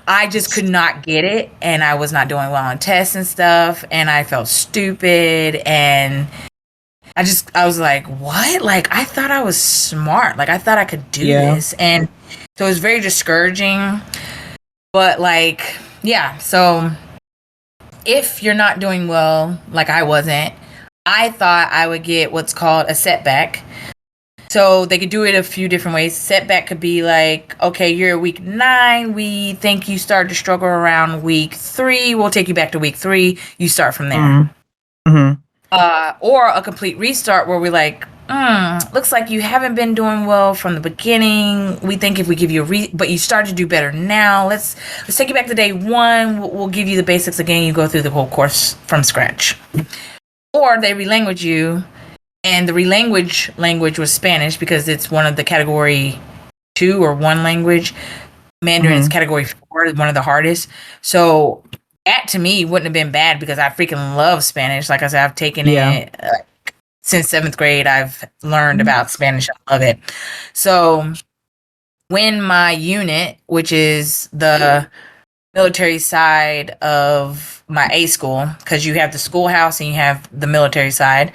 I just could not get it. And I was not doing well on tests and stuff. And I felt stupid. And I was like, what? Like, I thought I was smart. Like, I thought I could do this. And so it was very discouraging. But like, yeah. So if you're not doing well, like I wasn't, I thought I would get what's called a setback. So they could do it a few different ways. Setback could be like, okay, you're week 9. We think you started to struggle around week 3. We'll take you back to week 3. You start from there. Or a complete restart where we're like, looks like you haven't been doing well from the beginning. We think if we give you but you start to do better now. Let's take you back to day 1. We'll give you the basics again. You go through the whole course from scratch. Or they relanguage you. And the language was Spanish because it's one of the category 2 or 1 language. Mandarin is category 4, one of the hardest. So that to me wouldn't have been bad because I freaking love Spanish. Like I said, I've taken it since 7th grade. I've learned about Spanish. I love it. So when my unit, which is the military side of my A school, because you have the schoolhouse and you have the military side,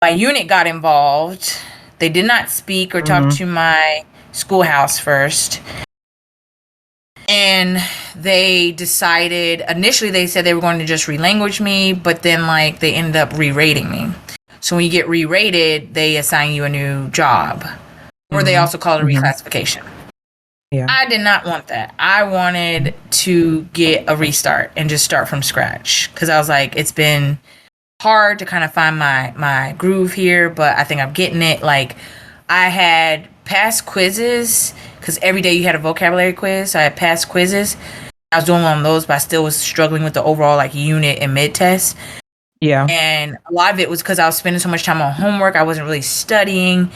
my unit got involved. They did not speak or talk to my schoolhouse first. And they decided, initially they said they were going to just relanguage me, but then like they ended up re-rating me. So when you get re-rated, they assign you a new job. Or they also call it a reclassification. Yeah. I did not want that. I wanted to get a restart and just start from scratch. Because I was like, it's been hard to kind of find my groove here, but I think I'm getting it. Like, I had past quizzes because every day you had a vocabulary quiz. So I had past quizzes. I was doing one of those, but I still was struggling with the overall like unit and mid test. Yeah. And a lot of it was because I was spending so much time on homework. I wasn't really studying.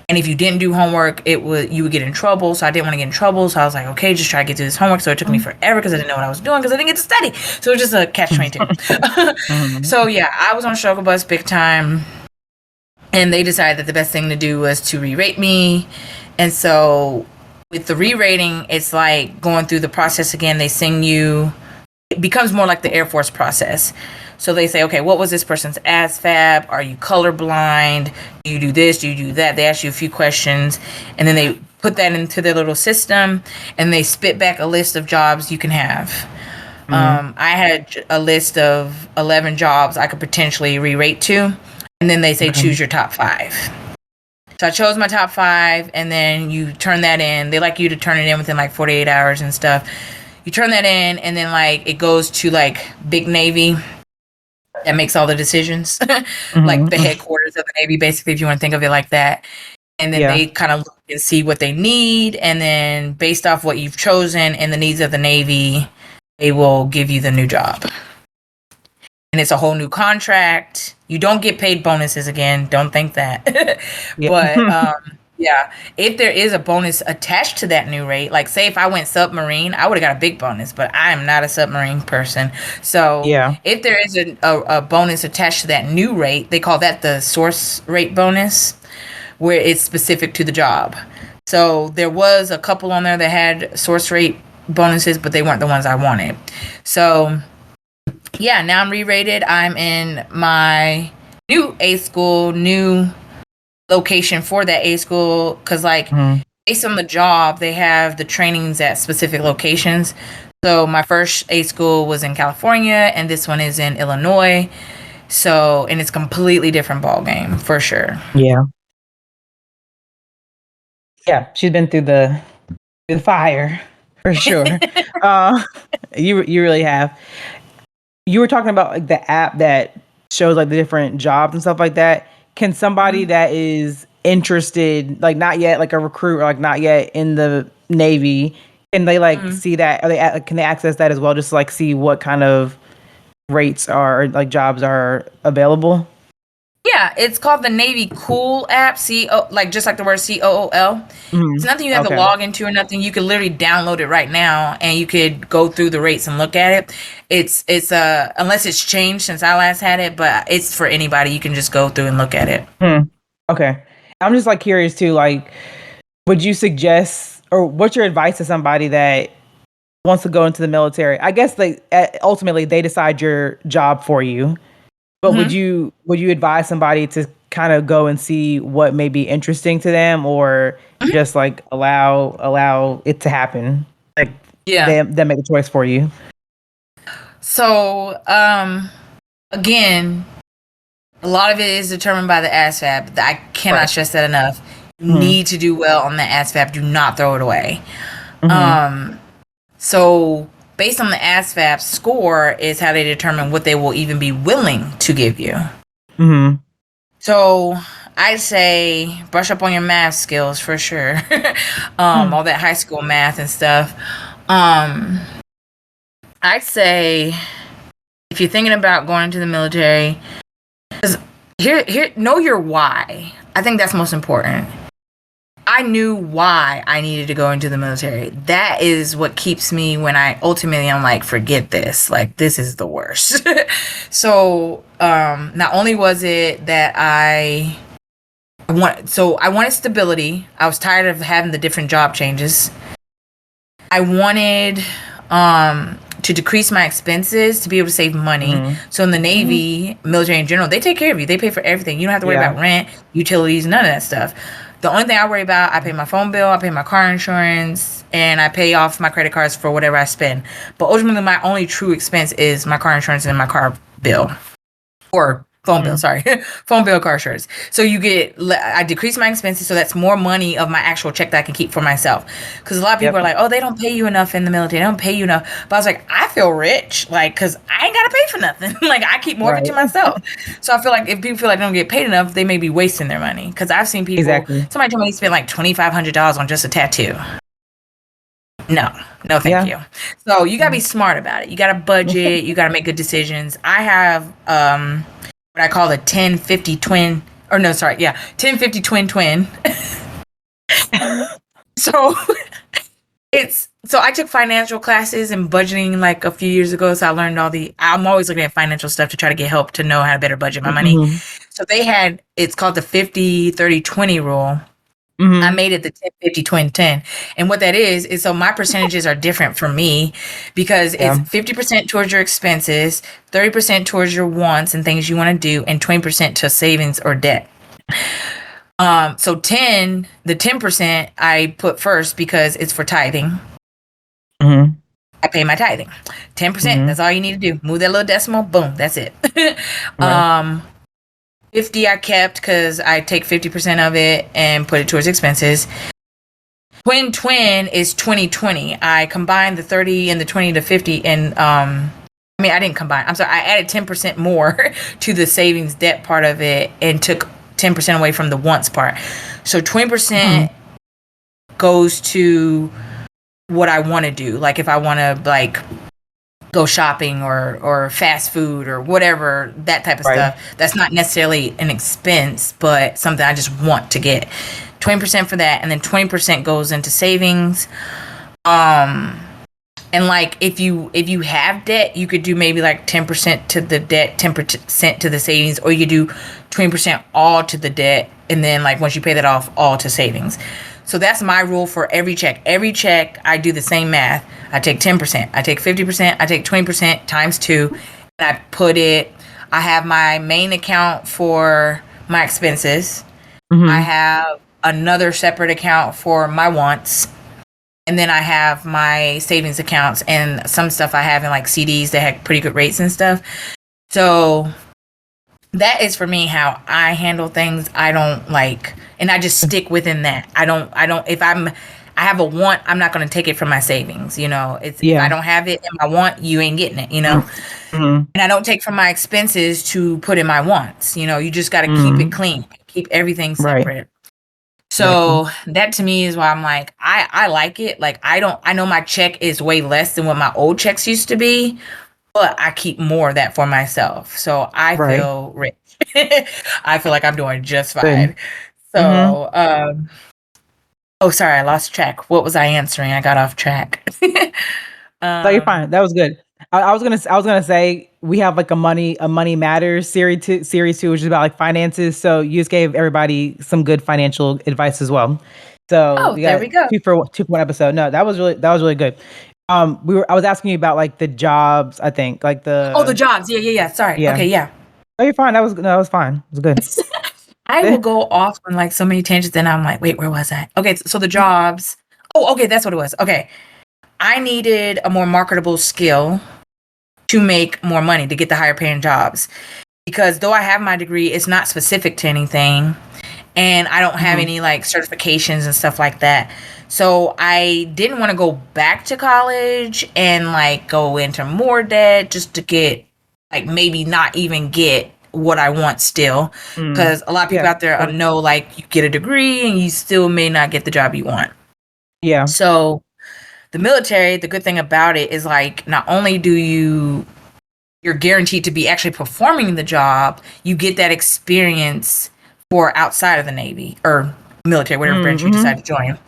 And if you didn't do homework, you would get in trouble. So I didn't want to get in trouble. So I was like, okay, just try to get through this homework. So it took me forever because I didn't know what I was doing because I didn't get to study. So it was just a catch-22. So yeah, I was on struggle bus big time. And they decided that the best thing to do was to re-rate me. And so with the re-rating, it's like going through the process again. They sing you. It becomes more like the Air Force process. So they say, okay, what was this person's ASVAB? Are you colorblind? Do you do this? Do you do that? They ask you a few questions, and then they put that into their little system, and they spit back a list of jobs you can have. I had a list of 11 jobs I could potentially re-rate to, and then they say choose your top 5. So I chose my top 5, and then you turn that in. They like you to turn it in within like 48 hours and stuff. You turn that in, and then like it goes to like Big Navy that makes all the decisions, like the headquarters of the Navy, basically, if you want to think of it like that. And then they kind of look and see what they need, and then based off what you've chosen and the needs of the Navy, they will give you the new job. And it's a whole new contract. You don't get paid bonuses again. Don't think that. But if there is a bonus attached to that new rate, like say if I went submarine, I would have got a big bonus, but I am not a submarine person. So if there is a bonus attached to that new rate, they call that the source rate bonus, where it's specific to the job. So there was a couple on there that had source rate bonuses, but they weren't the ones I wanted. So now I'm re-rated. I'm in my new A school, new location for that A school, because like based on the job, they have the trainings at specific locations. So my first A school was in California, and this one is in Illinois. So, and it's completely different ball game for sure. Yeah, she's been through the fire for sure. You really have. You were talking about like the app that shows like the different jobs and stuff like that. Can somebody that is interested, like not yet like a recruit or like not yet in the Navy, can they like see that? Can they access that as well, just to, like see what kind of rates are like jobs are available? Yeah, it's called the Navy Cool app. Like just like the word COOL. It's nothing you have to log into or nothing. You could literally download it right now, and you could go through the rates and look at it. It's unless it's changed since I last had it, but it's for anybody. You can just go through and look at it. Okay, I'm just like curious too. Like, would you suggest, or what's your advice to somebody that wants to go into the military? I guess ultimately they decide your job for you. But would you advise somebody to kind of go and see what may be interesting to them, or just like allow it to happen? Like they make a choice for you. So again, a lot of it is determined by the ASVAB. I cannot stress that enough. You need to do well on the ASVAB. Do not throw it away. So based on the ASVAB score is how they determine what they will even be willing to give you. So I'd say brush up on your math skills for sure. All that high school math and stuff. I'd say if you're thinking about going into the military, know your why. I think that's most important. I knew why I needed to go into the military. That is what keeps me when I'm like, forget this. Like, this is the worst. So, not only was it that I wanted stability. I was tired of having the different job changes. I wanted, to decrease my expenses, to be able to save money. So in the Navy, military in general, they take care of you. They pay for everything. You don't have to worry about rent, utilities, none of that stuff. The only thing I worry about, I pay my phone bill, I pay my car insurance, and I pay off my credit cards for whatever I spend. But ultimately, my only true expense is my car insurance and my car bill. Or phone bill, sorry. Phone bill, car insurance. So I decrease my expenses, so that's more money of my actual check that I can keep for myself. Because a lot of people are like, oh, they don't pay you enough in the military. They don't pay you enough. But I was like, I feel rich, like, because I ain't got to pay for nothing. Like, I keep more of it to myself. So I feel like if people feel like they don't get paid enough, they may be wasting their money. Because I've seen people, somebody told me they spent like $2,500 on just a tattoo. No, thank you. So you got to be smart about it. You got to budget. You got to make good decisions. I have what I call the 10-50 twin, 10-50 twin. So I took financial classes and budgeting like a few years ago. So I learned I'm always looking at financial stuff to try to get help to know how to better budget my money. So it's called the 50-30-20 rule. I made it the 10-50-20-10. And what that is so my percentages are different for me because it's 50% towards your expenses, 30% towards your wants and things you want to do, and 20% to savings or debt. So the 10% I put first because it's for tithing. I pay my tithing. 10%, that's all you need to do. Move that little decimal, boom, that's it. 50 I kept because I take 50% of it and put it towards expenses. Twin is 2020. I combined the 30 and the 20 to 50 and I didn't combine. I'm sorry. I added 10% more to the savings debt part of it and took 10% away from the wants part. So 20% goes to what I want to do. Like if I want to like go shopping or fast food or whatever, that type of stuff. That's not necessarily an expense, but something I just want to get. 20% for that, and then 20% goes into savings. And like if you have debt, you could do maybe like 10% to the debt, 10% to the savings, or you could do 20% all to the debt, and then like once you pay that off, all to savings. So that's my rule for every check. Every check, I do the same math. I take 10%, I take 50%, I take 20% times 2, and I put it. I have my main account for my expenses. I have another separate account for my wants. And then I have my savings accounts and some stuff I have in like CDs that have pretty good rates and stuff. So that is for me how I handle things. I don't like, and I just stick within that. I don't, if I have a want, I'm not going to take it from my savings. You know, if I don't have it in my want, you ain't getting it, you know? And I don't take from my expenses to put in my wants. You know, you just got to keep it clean, keep everything separate. So that to me is why I'm like, I like it. Like, I know my check is way less than what my old checks used to be, but I keep more of that for myself. So I feel rich. I feel like I'm doing just fine. So, oh, sorry, I lost track. What was I answering? I got off track. No, you're fine. That was good. I was gonna say we have like a money matters series 2, which is about like finances. So you just gave everybody some good financial advice as well. So there we go. 2 for 1 episode. No, that was really good. I was asking you about like the jobs. I think like the jobs. Yeah. Sorry. Yeah. Okay. Yeah. Oh, you're fine. That was fine. It was good. I will go off on like so many tangents, and I'm like, wait, where was I? Okay, so the jobs. Oh, okay, that's what it was. Okay, I needed a more marketable skill to make more money, to get the higher paying jobs. Because though I have my degree, it's not specific to anything. And I don't have any like certifications and stuff like that. So I didn't want to go back to college and like go into more debt just to get like maybe not even get what I want still. Because a lot of people out there know like you get a degree and you still may not get the job you want. Yeah. So the military, the good thing about it is like not only do you're guaranteed to be actually performing the job, you get that experience for outside of the Navy or military, whatever branch you decide to join.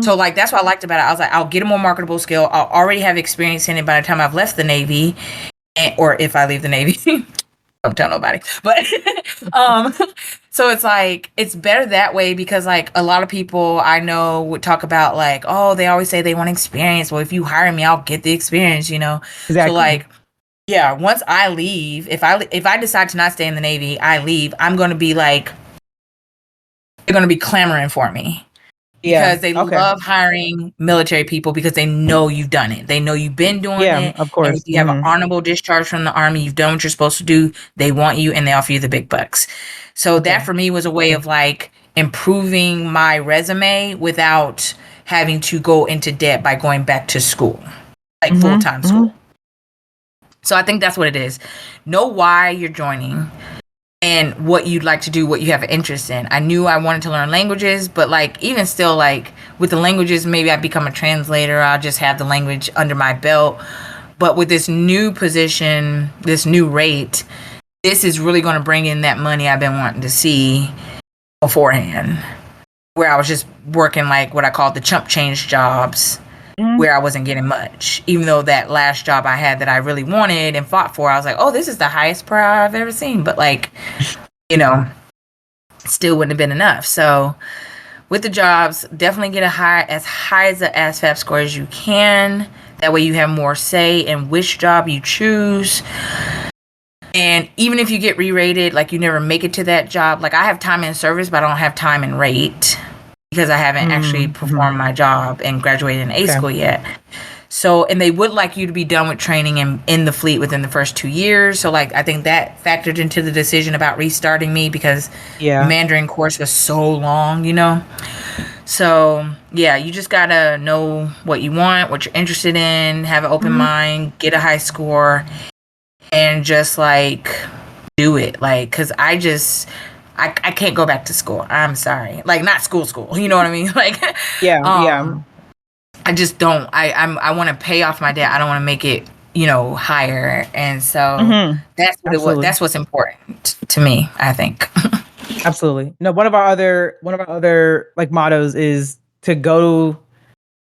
So like that's what I liked about it. I was like, I'll get a more marketable skill. I'll already have experience in it by the time I've left the Navy, or if I leave the Navy. Don't tell nobody. But so it's like it's better that way because like a lot of people I know would talk about like, oh, they always say they want experience. Well, if you hire me, I'll get the experience, you know. Exactly. So like, yeah, once I leave, if I decide to not stay in the Navy, I leave, I'm gonna be like they're gonna be clamoring for me. Because they love hiring military people because they know you've done it. They know you've been doing it. Yeah, of course. And if you have an honorable discharge from the Army, you've done what you're supposed to do. They want you and they offer you the big bucks. So that for me was a way of like improving my resume without having to go into debt by going back to school, like full-time school. So I think that's what it is. Know why you're joining. And what you'd like to do, what you have an interest in. I knew I wanted to learn languages, but like even still, like with the languages, maybe I become a translator. I'll just have the language under my belt. But with this new position, this new rate, this is really going to bring in that money I've been wanting to see beforehand. Where I was just working like what I call the chump change jobs, where I wasn't getting much. Even though that last job I had that I really wanted and fought for, I was like, oh, this is the highest per hour I've ever seen. But like, you know, still wouldn't have been enough. So with the jobs, definitely get as high as the ASVAB score as you can. That way you have more say in which job you choose. And even if you get re-rated, like you never make it to that job. Like I have time in service, but I don't have time in rate. Because I haven't actually performed my job and graduated in A school yet. So, and they would like you to be done with training in the fleet within the first 2 years. So, like, I think that factored into the decision about restarting me because Yeah. Mandarin course was so long, So, yeah, you just gotta know what you want, what you're interested in, have an open mind, get a high score, and just, like, do it. Like, because I can't go back to school. I'm sorry. Like, not school, you know what I mean? Like, Yeah. I just don't. I want to pay off my debt. I don't want to make it, higher. And so that's what it was. Absolutely. That's what's important to me, I think. Absolutely. No, one of our other like mottos is to go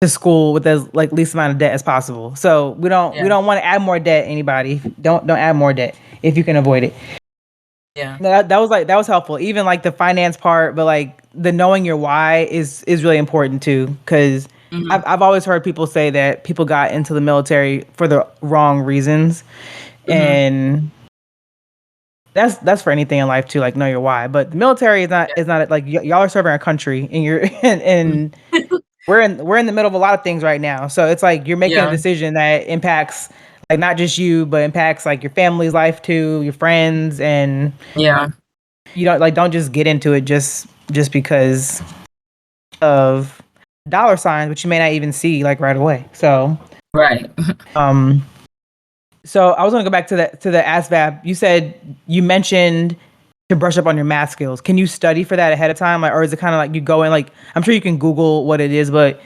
to school with as like least amount of debt as possible. So we don't want to add more debt. Anybody, don't add more debt if you can avoid it. Yeah. No, that was helpful. Even like the finance part, but like the knowing your why is really important too. Because I've always heard people say that people got into the military for the wrong reasons, and that's for anything in life too. Like know your why. But the military is not like y'all are serving our country, and you're and we're in the middle of a lot of things right now. So it's like you're making a decision that impacts like not just you, but impacts like your family's life too, your friends, and you don't just get into it just because of dollar signs, which you may not even see like right away. So Right. So I was gonna go back to the ASVAB. You said you mentioned to brush up on your math skills. Can you study for that ahead of time, like, or is it kind of like you go in like I'm sure you can Google what it is, but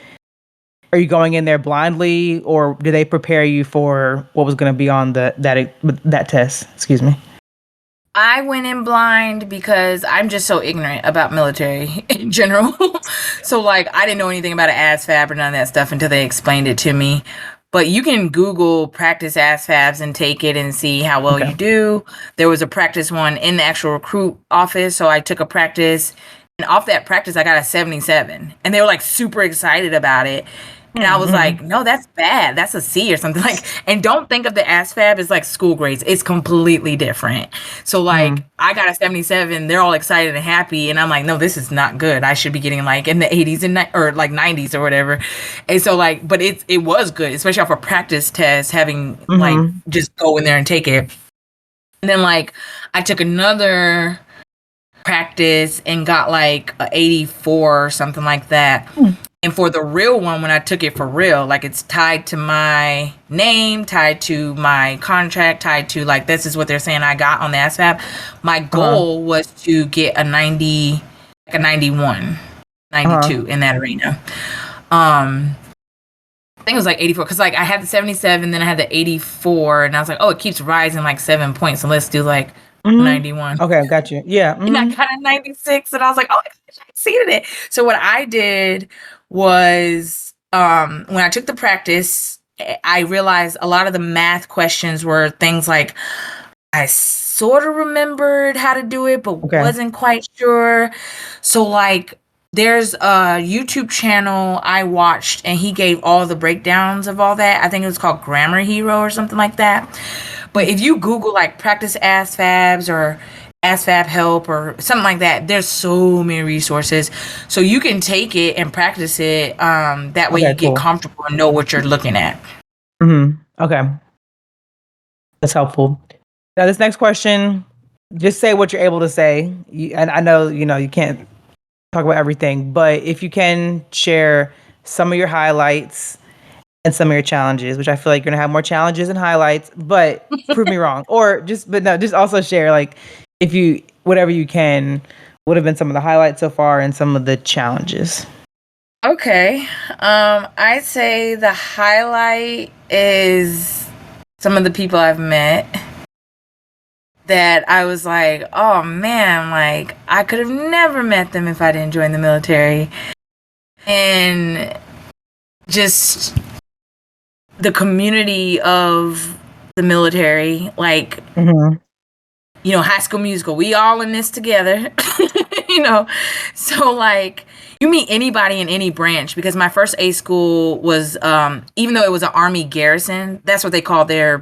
are you going in there blindly, or do they prepare you for what was going to be on that test? Excuse me. I went in blind because I'm just so ignorant about military in general. So, like, I didn't know anything about an ASVAB or none of that stuff until they explained it to me. But you can Google practice ASVABs and take it and see how well you do. There was a practice one in the actual recruit office, so I took a practice. And off that practice, I got a 77. And they were, like, super excited about it. And I was like, no, that's bad. That's a C or something. Like, and don't think of the ASVAB as like school grades. It's completely different. So like I got a 77. They're all excited and happy. And I'm like, no, this is not good. I should be getting like in the 80s and or like 90s or whatever. And so like, but it was good, especially off a practice test, having like just go in there and take it. And then like I took another practice and got like a 84 or something like that. And for the real one, when I took it for real, like it's tied to my name, tied to my contract, tied to like, this is what they're saying I got on the ASVAB. My goal was to get a 90, like a 91, 92 in that arena. I think it was like 84 because like I had the 77, then I had the 84, and I was like, oh, it keeps rising like 7 points, so let's do like 91. Okay, got you. Yeah. And I got a 96, and I was like, oh, I exceeded it. So what I did was when I took the practice, I realized a lot of the math questions were things like I sort of remembered how to do it, but wasn't quite sure. So like there's a YouTube channel I watched, and he gave all the breakdowns of all that. I think it was called Grammar Hero or something like that. But if you Google like practice ASVABs or ASVAB help or something like that, there's so many resources. So you can take it and practice it. That way you get comfortable and know what you're looking at. Okay. That's helpful. Now this next question, just say what you're able to say. And I know, you can't talk about everything, but if you can share some of your highlights and some of your challenges, which I feel like you're gonna have more challenges and highlights, but prove me wrong. Or just also share like if you, whatever you can, would have been some of the highlights so far and some of the challenges. Okay. I'd say the highlight is some of the people I've met that I was like, oh man, like I could have never met them if I didn't join the military. And just the community of the military, like, High School Musical, we all in this together, so like you meet anybody in any branch, because my first A school was, even though it was an Army garrison, that's what they call their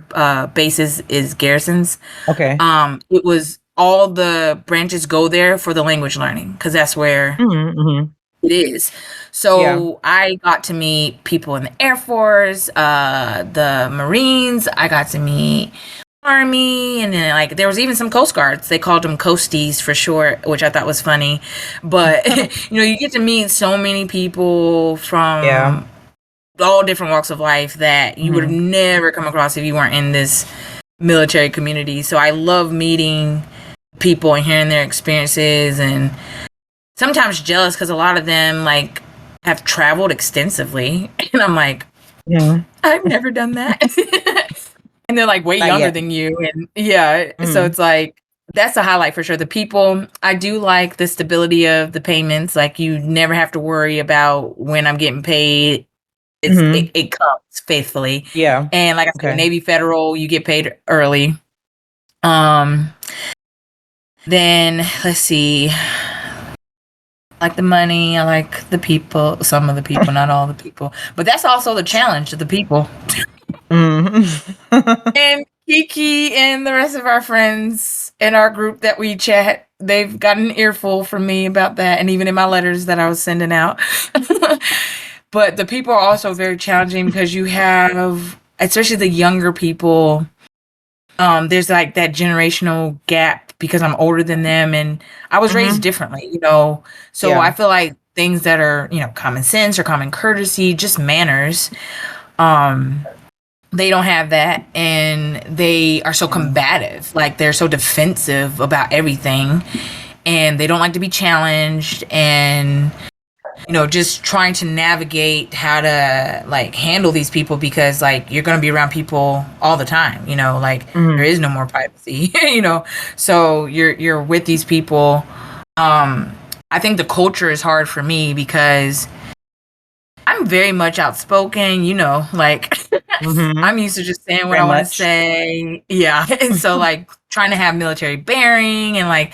bases is garrisons. Okay. It was all the branches go there for the language learning, because that's where it is. Yeah. So I got to meet people in the Air Force, the Marines. I got to meet Army, and then like there was even some Coast Guards. They called them Coasties for short, which I thought was funny. But you get to meet so many people Yeah. from all different walks of life that you would have Mhm. never come across if you weren't in this military community. So I love meeting people and hearing their experiences, and sometimes jealous because a lot of them like have traveled extensively, and I'm like, Mhm. I've never done that. And they're like way Not younger yet. than you, and yeah, so Mhm. it's like that's a highlight for sure. The people, I do like the stability of the payments. Like you never have to worry about when I'm getting paid. Mhm. It comes faithfully. Yeah. And like I said, Okay. Navy Federal, you get paid early. Um, then let's see. I like the money, I like the people, some of the people, not all the people. But that's also the challenge of the people. Mhm. And Kiki and the rest of our friends in our group that we chat, they've gotten an earful from me about that, and even in my letters that I was sending out. But the people are also very challenging because you have, especially the younger people, there's like that generational gap because I'm older than them and I was raised Mhm. differently, so I Yeah. feel like things that are, common sense or common courtesy, just manners, um they don't have that, and they are so Yeah. combative, like they're so defensive about everything, and they don't like to be challenged, and just trying to navigate how to like handle these people because like you're going to be around people all the time, like there Mhm. is no more privacy, so you're with these people. I think the culture is hard for me because I'm very much outspoken, like Mhm. I'm used to just saying what Very I want to much. say. Yeah. And so like trying to have military bearing, and like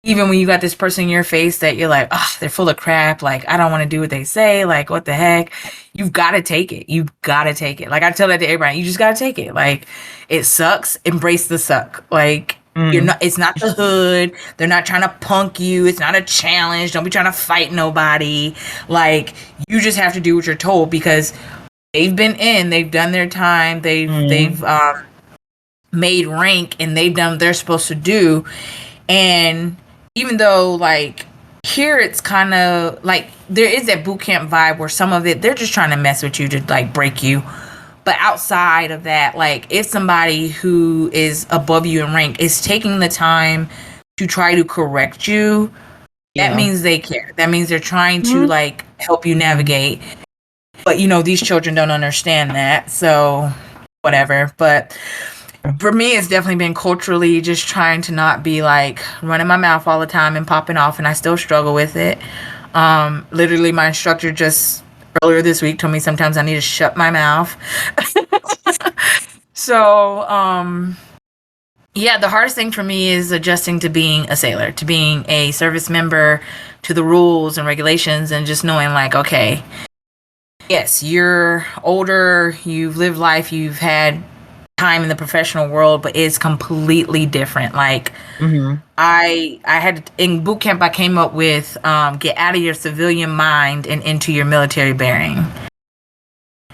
even when you got this person in your face that you're like, oh, they're full of crap. Like, I don't want to do what they say. Like, what the heck? You've got to take it. You've got to take it. Like, I tell that to everybody. You just got to take it. Like, it sucks. Embrace the suck. Like, Mm. it's not the hood. They're not trying to punk you. It's not a challenge. Don't be trying to fight nobody. Like, you just have to do what you're told because they've done their time. They've Mhm. made rank, and they've done what they're supposed to do. And even though like here it's kind of like there is that boot camp vibe where some of it they're just trying to mess with you to like break you. But outside of that, like if somebody who is above you in rank is taking the time to try to correct you, that Yeah. means they care. That means they're trying to Mhm. like help you Mhm. navigate. But these children don't understand that. So whatever. But for me, it's definitely been culturally just trying to not be like running my mouth all the time and popping off, and I still struggle with it. Literally, my instructor just earlier this week told me sometimes I need to shut my mouth. So, yeah, the hardest thing for me is adjusting to being a sailor, to being a service member, to the rules and regulations, and just knowing like, okay, yes, you're older, you've lived life, you've had time in the professional world, but it's completely different. Like Mhm. I had in boot camp, I came up with get out of your civilian mind and into your military bearing.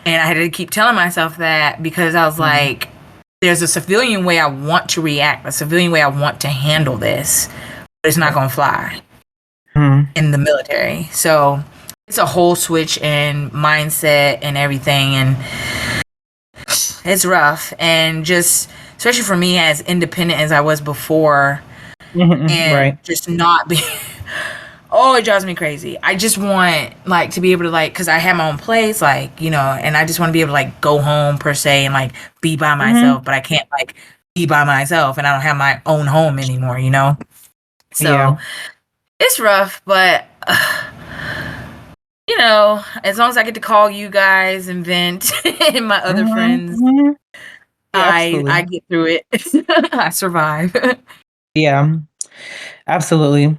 And I had to keep telling myself that because I was Mhm. like, there's a civilian way I want to react, a civilian way I want to handle this, but it's not Right. gonna fly Mhm. in the military. So it's a whole switch in mindset and everything, and it's rough. And just especially for me as independent as I was before, Mhm. and Right. just not be oh, it drives me crazy. I just want like to be able to like because I have my own place, like and I just want to be able to like go home per se and like be by Mhm. myself, but I can't like be by myself and I don't have my own home anymore, so Yeah. it's rough, but as long as I get to call you guys and vent and my other Mhm. friends, Mhm. Yeah, I absolutely. get through it. I survive. Yeah. Absolutely.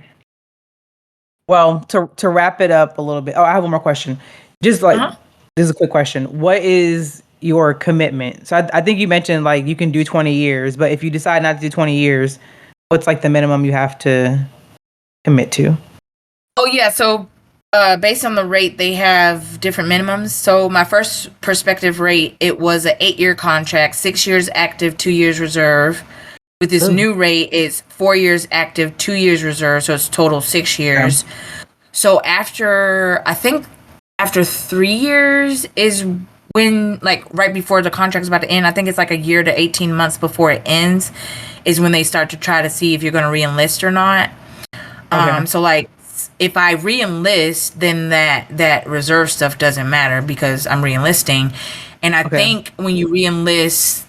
Well, to wrap it up a little bit. Oh, I have one more question. Just like Uh-huh. this is a quick question. What is your commitment? So I think you mentioned like you can do 20 years, but if you decide not to do 20 years, what's like the minimum you have to commit to? Oh yeah, so Based on the rate, they have different minimums. So my first prospective rate, it was an 8-year contract, 6 years active, 2 years reserve. With this new rate, it's 4 years active, 2 years reserve, so it's total 6 years. Yeah. So after 3 years is when, like, right before the contract's about to end, I think it's like a year to 18 months before it ends, is when they start to try to see if you're going to re-enlist or not. Okay. So, like, if I re-enlist, then that reserve stuff doesn't matter because I'm re-enlisting. And I think when you re-enlist,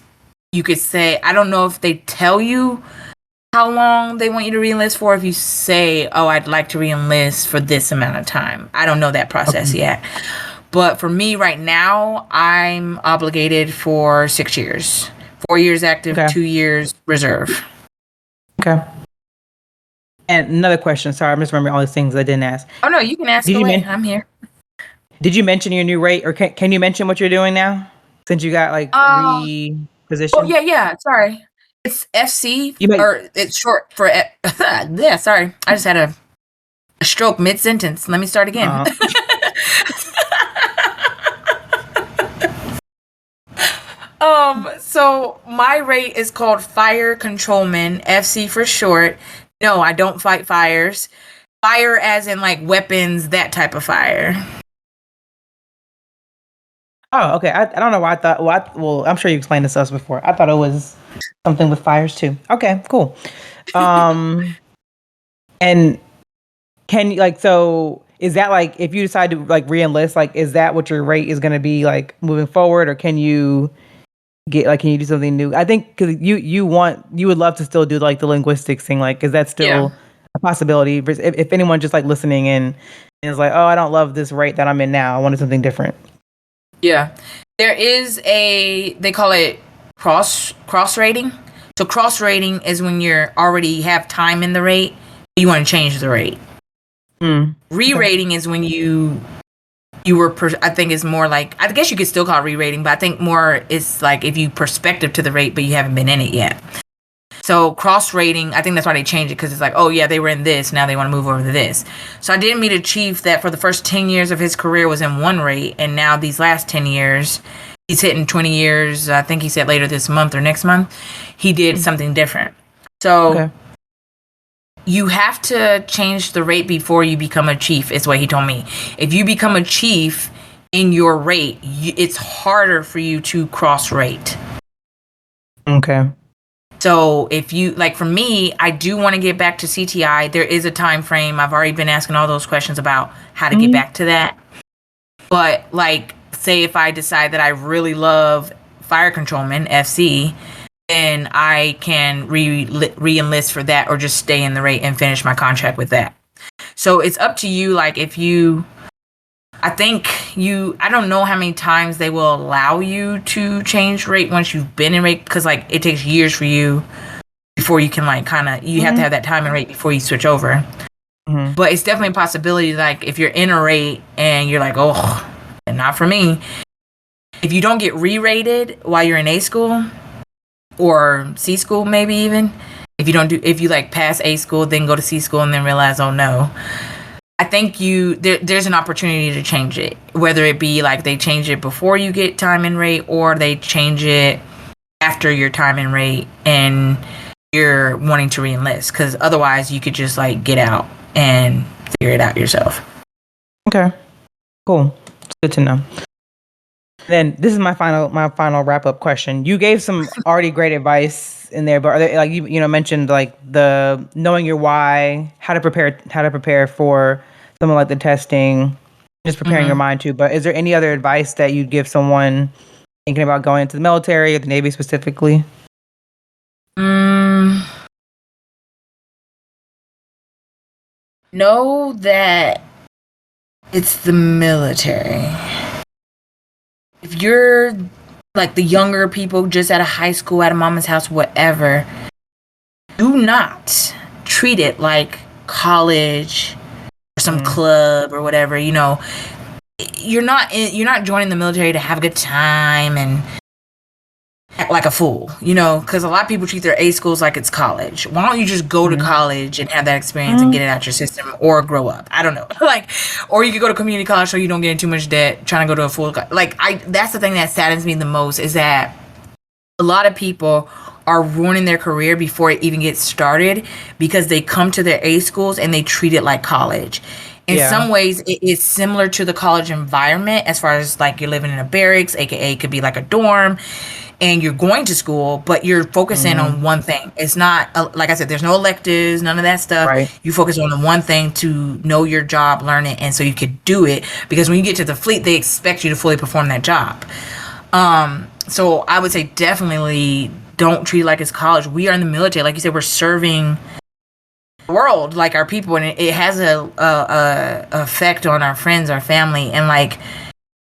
you could say, I don't know if they tell you how long they want you to re-enlist for. If you say, oh, I'd like to re-enlist for this amount of time. I don't know that process yet. But for me right now, I'm obligated for 6 years. 4 years active, 2 years reserve. Okay. And another question. Sorry, I'm just remembering all these things I didn't ask. Oh, no, you can ask away. I'm here. Did you mention your new rate? Or can you mention what you're doing now? Since you got, like, repositioned? Oh, yeah. Sorry. It's FC, or it's short for... yeah, sorry. I just had a stroke mid-sentence. Let me start again. So my rate is called Fire Controlman, FC for short. No, I don't fight fires. Fire as in, like, weapons, that type of fire. Oh, okay. I don't know why I thought... Well, I'm sure you explained this to us before. I thought it was something with fires, too. Okay, cool. And can you, like... So, is that, like, if you decide to, like, re-enlist, like, is that what your rate is going to be, like, moving forward? Or can you... can you do something new? I think because you would love to still do, like, the linguistics thing. Like, is that still a possibility? If anyone just, like, listening in and is like, oh, I don't love this rate that I'm in now, I wanted something different. Yeah, there is they call it cross rating. So cross rating is when you're already have time in the rate, you want to change the rate. Re-rating is when you were, I think it's more like, I guess you could still call it re-rating, but I think more it's like if you perspective to the rate, but you haven't been in it yet. So cross-rating, I think that's why they changed it, because it's like, oh yeah, they were in this, now they want to move over to this. So I did meet a chief that for the first 10 years of his career was in one rate, and now these last 10 years, he's hitting 20 years, I think he said later this month or next month, he did something different. So you have to change the rate before you become a chief, is what he told me. If you become a chief in your rate, it's harder for you to cross-rate. Okay. So if you, like, for me, I do want to get back to CTI. There is a time frame. I've already been asking all those questions about how to get back to that. But, like, say if I decide that I really love Fire Controlman, FC, then I can re-enlist for that or just stay in the rate and finish my contract with that. So it's up to you. Like, if you... I don't know how many times they will allow you to change rate once you've been in rate, because, like, it takes years for you before you can, like, kind of, you have to have that time in rate before you switch over. But it's definitely a possibility, like, if you're in a rate and you're like, oh, not for me. If you don't get re-rated while you're in A school or C school, maybe even, if you like pass A school, then go to C school and then realize, oh no, I think there's an opportunity to change it, whether it be like they change it before you get time and rate, or they change it after your time and rate and you're wanting to re-enlist, because otherwise you could just, like, get out and figure it out yourself. Okay, cool. It's good to know. Then this is my final wrap up question. You gave some already great advice in there, but are there, like, you mentioned, like, the knowing your why, how to prepare for something like the testing, just preparing your mind too. But is there any other advice that you'd give someone thinking about going into the military or the Navy specifically? Know that it's the military. If you're like the younger people just out of high school, out of mama's house, whatever, do not treat it like college or some club or whatever. You know, you're not joining the military to have a good time and act like a fool, because a lot of people treat their A schools like it's college. Why don't you just go to college and have that experience and get it out your system, or grow up? I don't know. Or you could go to community college so you don't get in too much debt trying to go to a full that's the thing that saddens me the most, is that a lot of people are ruining their career before it even gets started because they come to their A schools and they treat it like college. In some ways, it is similar to the college environment, as far as like you're living in a barracks, aka it could be like a dorm, and you're going to school, but you're focusing on one thing. It's not, like I said, there's no electives, none of that stuff. Right. You focus on the one thing to know your job, learn it, and so you could do it. Because when you get to the fleet, they expect you to fully perform that job. So I would say definitely don't treat it like it's college. We are in the military. Like you said, we're serving the world, like our people, and it has a effect on our friends, our family, and like,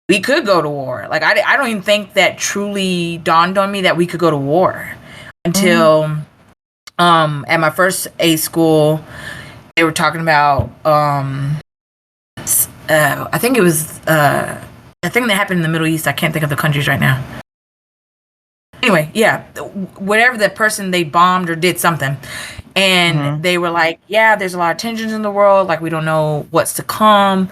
we could go to war. Like, I don't even think that truly dawned on me that we could go to war until at my first A school, they were talking about I think it was a thing that happened in the Middle East. I can't think of the countries right now. Anyway, yeah, whatever the person, they bombed or did something, and they were like, yeah, there's a lot of tensions in the world, like we don't know what's to come.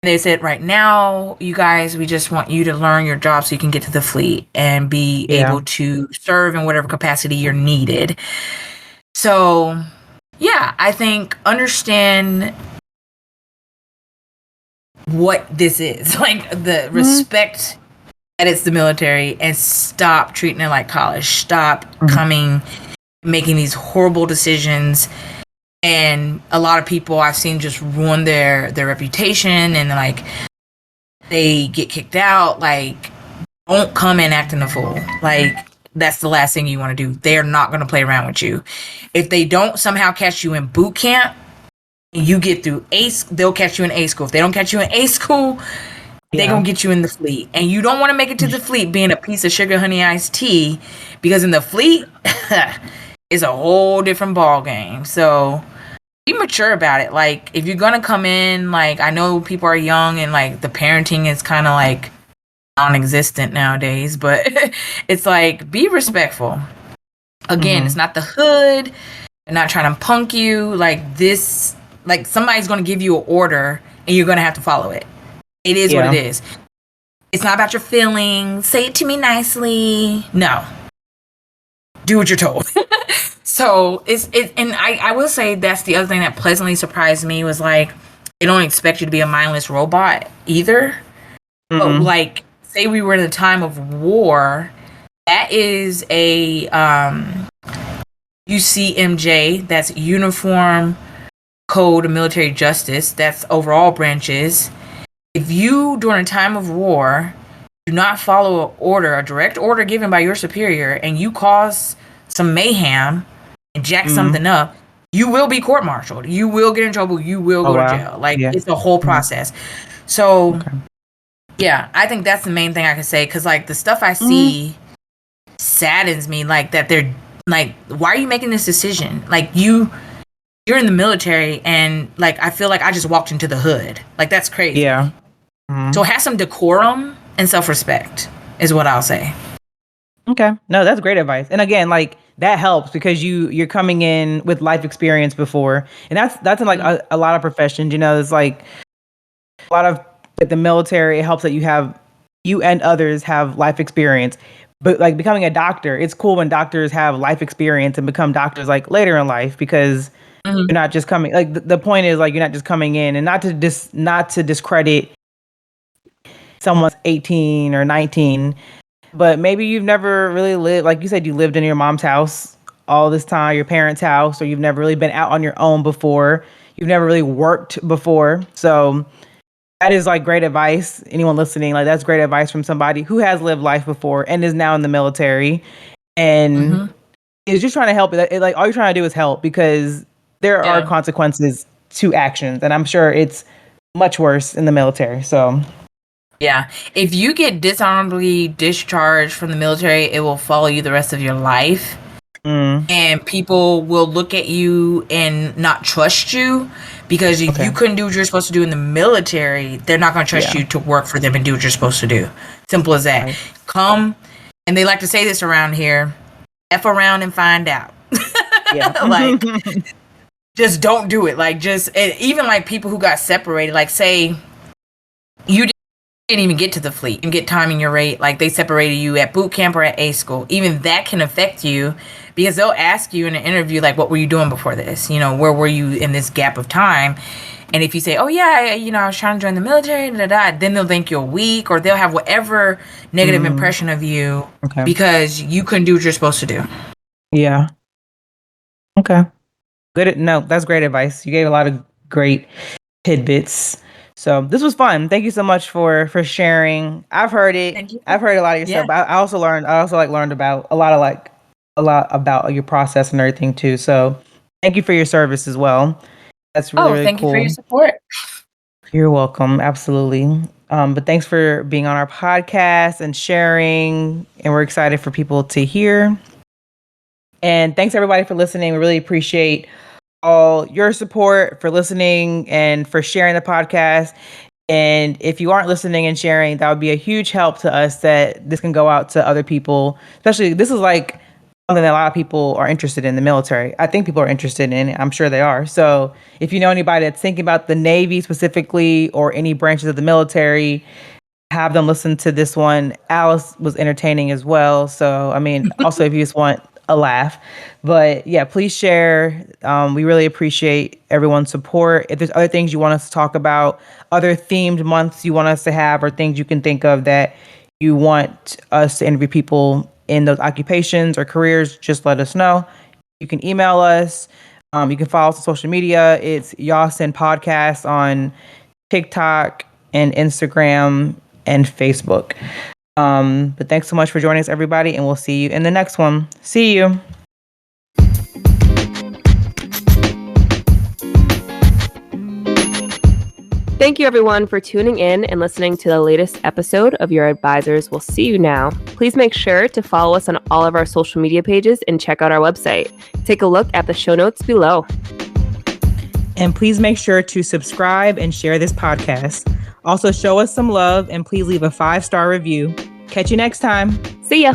They said, right now, you guys, we just want you to learn your job so you can get to the fleet and be able to serve in whatever capacity you're needed. So, yeah, I think understand what this is. Like, the respect that it's the military, and stop treating it like college. Stop making these horrible decisions. And a lot of people I've seen just ruin their reputation, and like they get kicked out. Like, don't come in acting a fool. Like, that's the last thing you want to do. They're not going to play around with you. If they don't somehow catch you in boot camp and you get through they'll catch you in A school. If they don't catch you in A school, they're going to get you in the fleet. And you don't want to make it to the fleet being a piece of sugar honey iced tea, because in the fleet is a whole different ball game. So be mature about it. Like, if you're gonna come in, like, I know people are young and like the parenting is kind of like non-existent nowadays, but it's like, be respectful. Again, it's not the hood. They're not trying to punk you. Like, this, like, somebody's gonna give you an order and you're gonna have to follow it. It is what it is. It's not about your feelings. Say it to me nicely. No. Do what you're told. So and I will say that's the other thing that pleasantly surprised me, was like, they don't expect you to be a mindless robot either. But like, say we were in a time of war, that is a UCMJ, that's Uniform Code of Military Justice, that's over all branches. If you, during a time of war, do not follow a direct order given by your superior, and you cause some mayhem and jack something up, you will be court-martialed. You will get in trouble. You will go to jail. Like, it's a whole process. So, yeah, I think that's the main thing I can say. Because, like, the stuff I see saddens me. Like, that they're, like, why are you making this decision? Like, you're in the military, and, like, I feel like I just walked into the hood. Like, that's crazy. Yeah. So have some decorum and self-respect is what I'll say. Okay. No, that's great advice. And again, like, that helps because you're coming in with life experience before. And that's in like a lot of professions, it's like a lot of like the military, it helps that you and others have life experience. But like becoming a doctor, it's cool when doctors have life experience and become doctors like later in life, because you're not just coming, like the point is, like, you're not just coming in, and not to discredit someone's 18 or 19, but maybe you've never really lived, like you said, you lived in your mom's house all this time, your parents' house, or you've never really been out on your own before. You've never really worked before. So that is like great advice. Anyone listening, like, that's great advice from somebody who has lived life before and is now in the military and is just trying to help. Like, all you're trying to do is help, because there are consequences to actions, and I'm sure it's much worse in the military. So yeah, if you get dishonorably discharged from the military, it will follow you the rest of your life. And people will look at you and not trust you, because if you couldn't do what you're supposed to do in the military, they're not going to trust you to work for them and do what you're supposed to do. Simple as that. Come and they like to say this around here, F around and find out. Yeah. Like, just don't do it. Like, just, even like people who got separated, like say you didn't even get to the fleet and get timing your rate, like they separated you at boot camp or at A school, even that can affect you, because they'll ask you in an interview, like, what were you doing before this? You know, where were you in this gap of time? And if you say, oh yeah, I was trying to join the military, then they'll think you're weak, or they'll have whatever negative impression of you because you couldn't do what you're supposed to do. Yeah. Okay. Good. No, that's great advice. You gave a lot of great tidbits. So this was fun. Thank you so much for sharing. I've heard it. Thank you. I've heard a lot of your stuff. But I also learned about a lot about your process and everything too. So thank you for your service as well. That's really thank cool. you for your support. You're welcome. Absolutely. But thanks for being on our podcast and sharing. And we're excited for people to hear. And thanks everybody for listening. We really appreciate all your support, for listening and for sharing the podcast. And if you aren't listening and sharing, that would be a huge help to us, that this can go out to other people. Especially, this is like something that a lot of people are interested in, the military. I think people are interested in it. I'm sure they are. So if you know anybody that's thinking about the Navy specifically, or any branches of the military, have them listen to this one. Alice was entertaining as well. So, I mean, also if you just want a laugh. But yeah, please share. We really appreciate everyone's support. If there's other things you want us to talk about, other themed months you want us to have, or things you can think of that you want us to interview people in those occupations or careers, just let us know. You can email us. You can follow us on social media. It's Yasin Podcast on TikTok and Instagram and Facebook. But thanks so much for joining us, everybody, and we'll see you in the next one. See you. Thank you, everyone, for tuning in and listening to the latest episode of Your Advisors Will See You Now. Please make sure to follow us on all of our social media pages and check out our website. Take a look at the show notes below. And please make sure to subscribe and share this podcast. Also, show us some love and please leave a 5-star review. Catch you next time. See ya.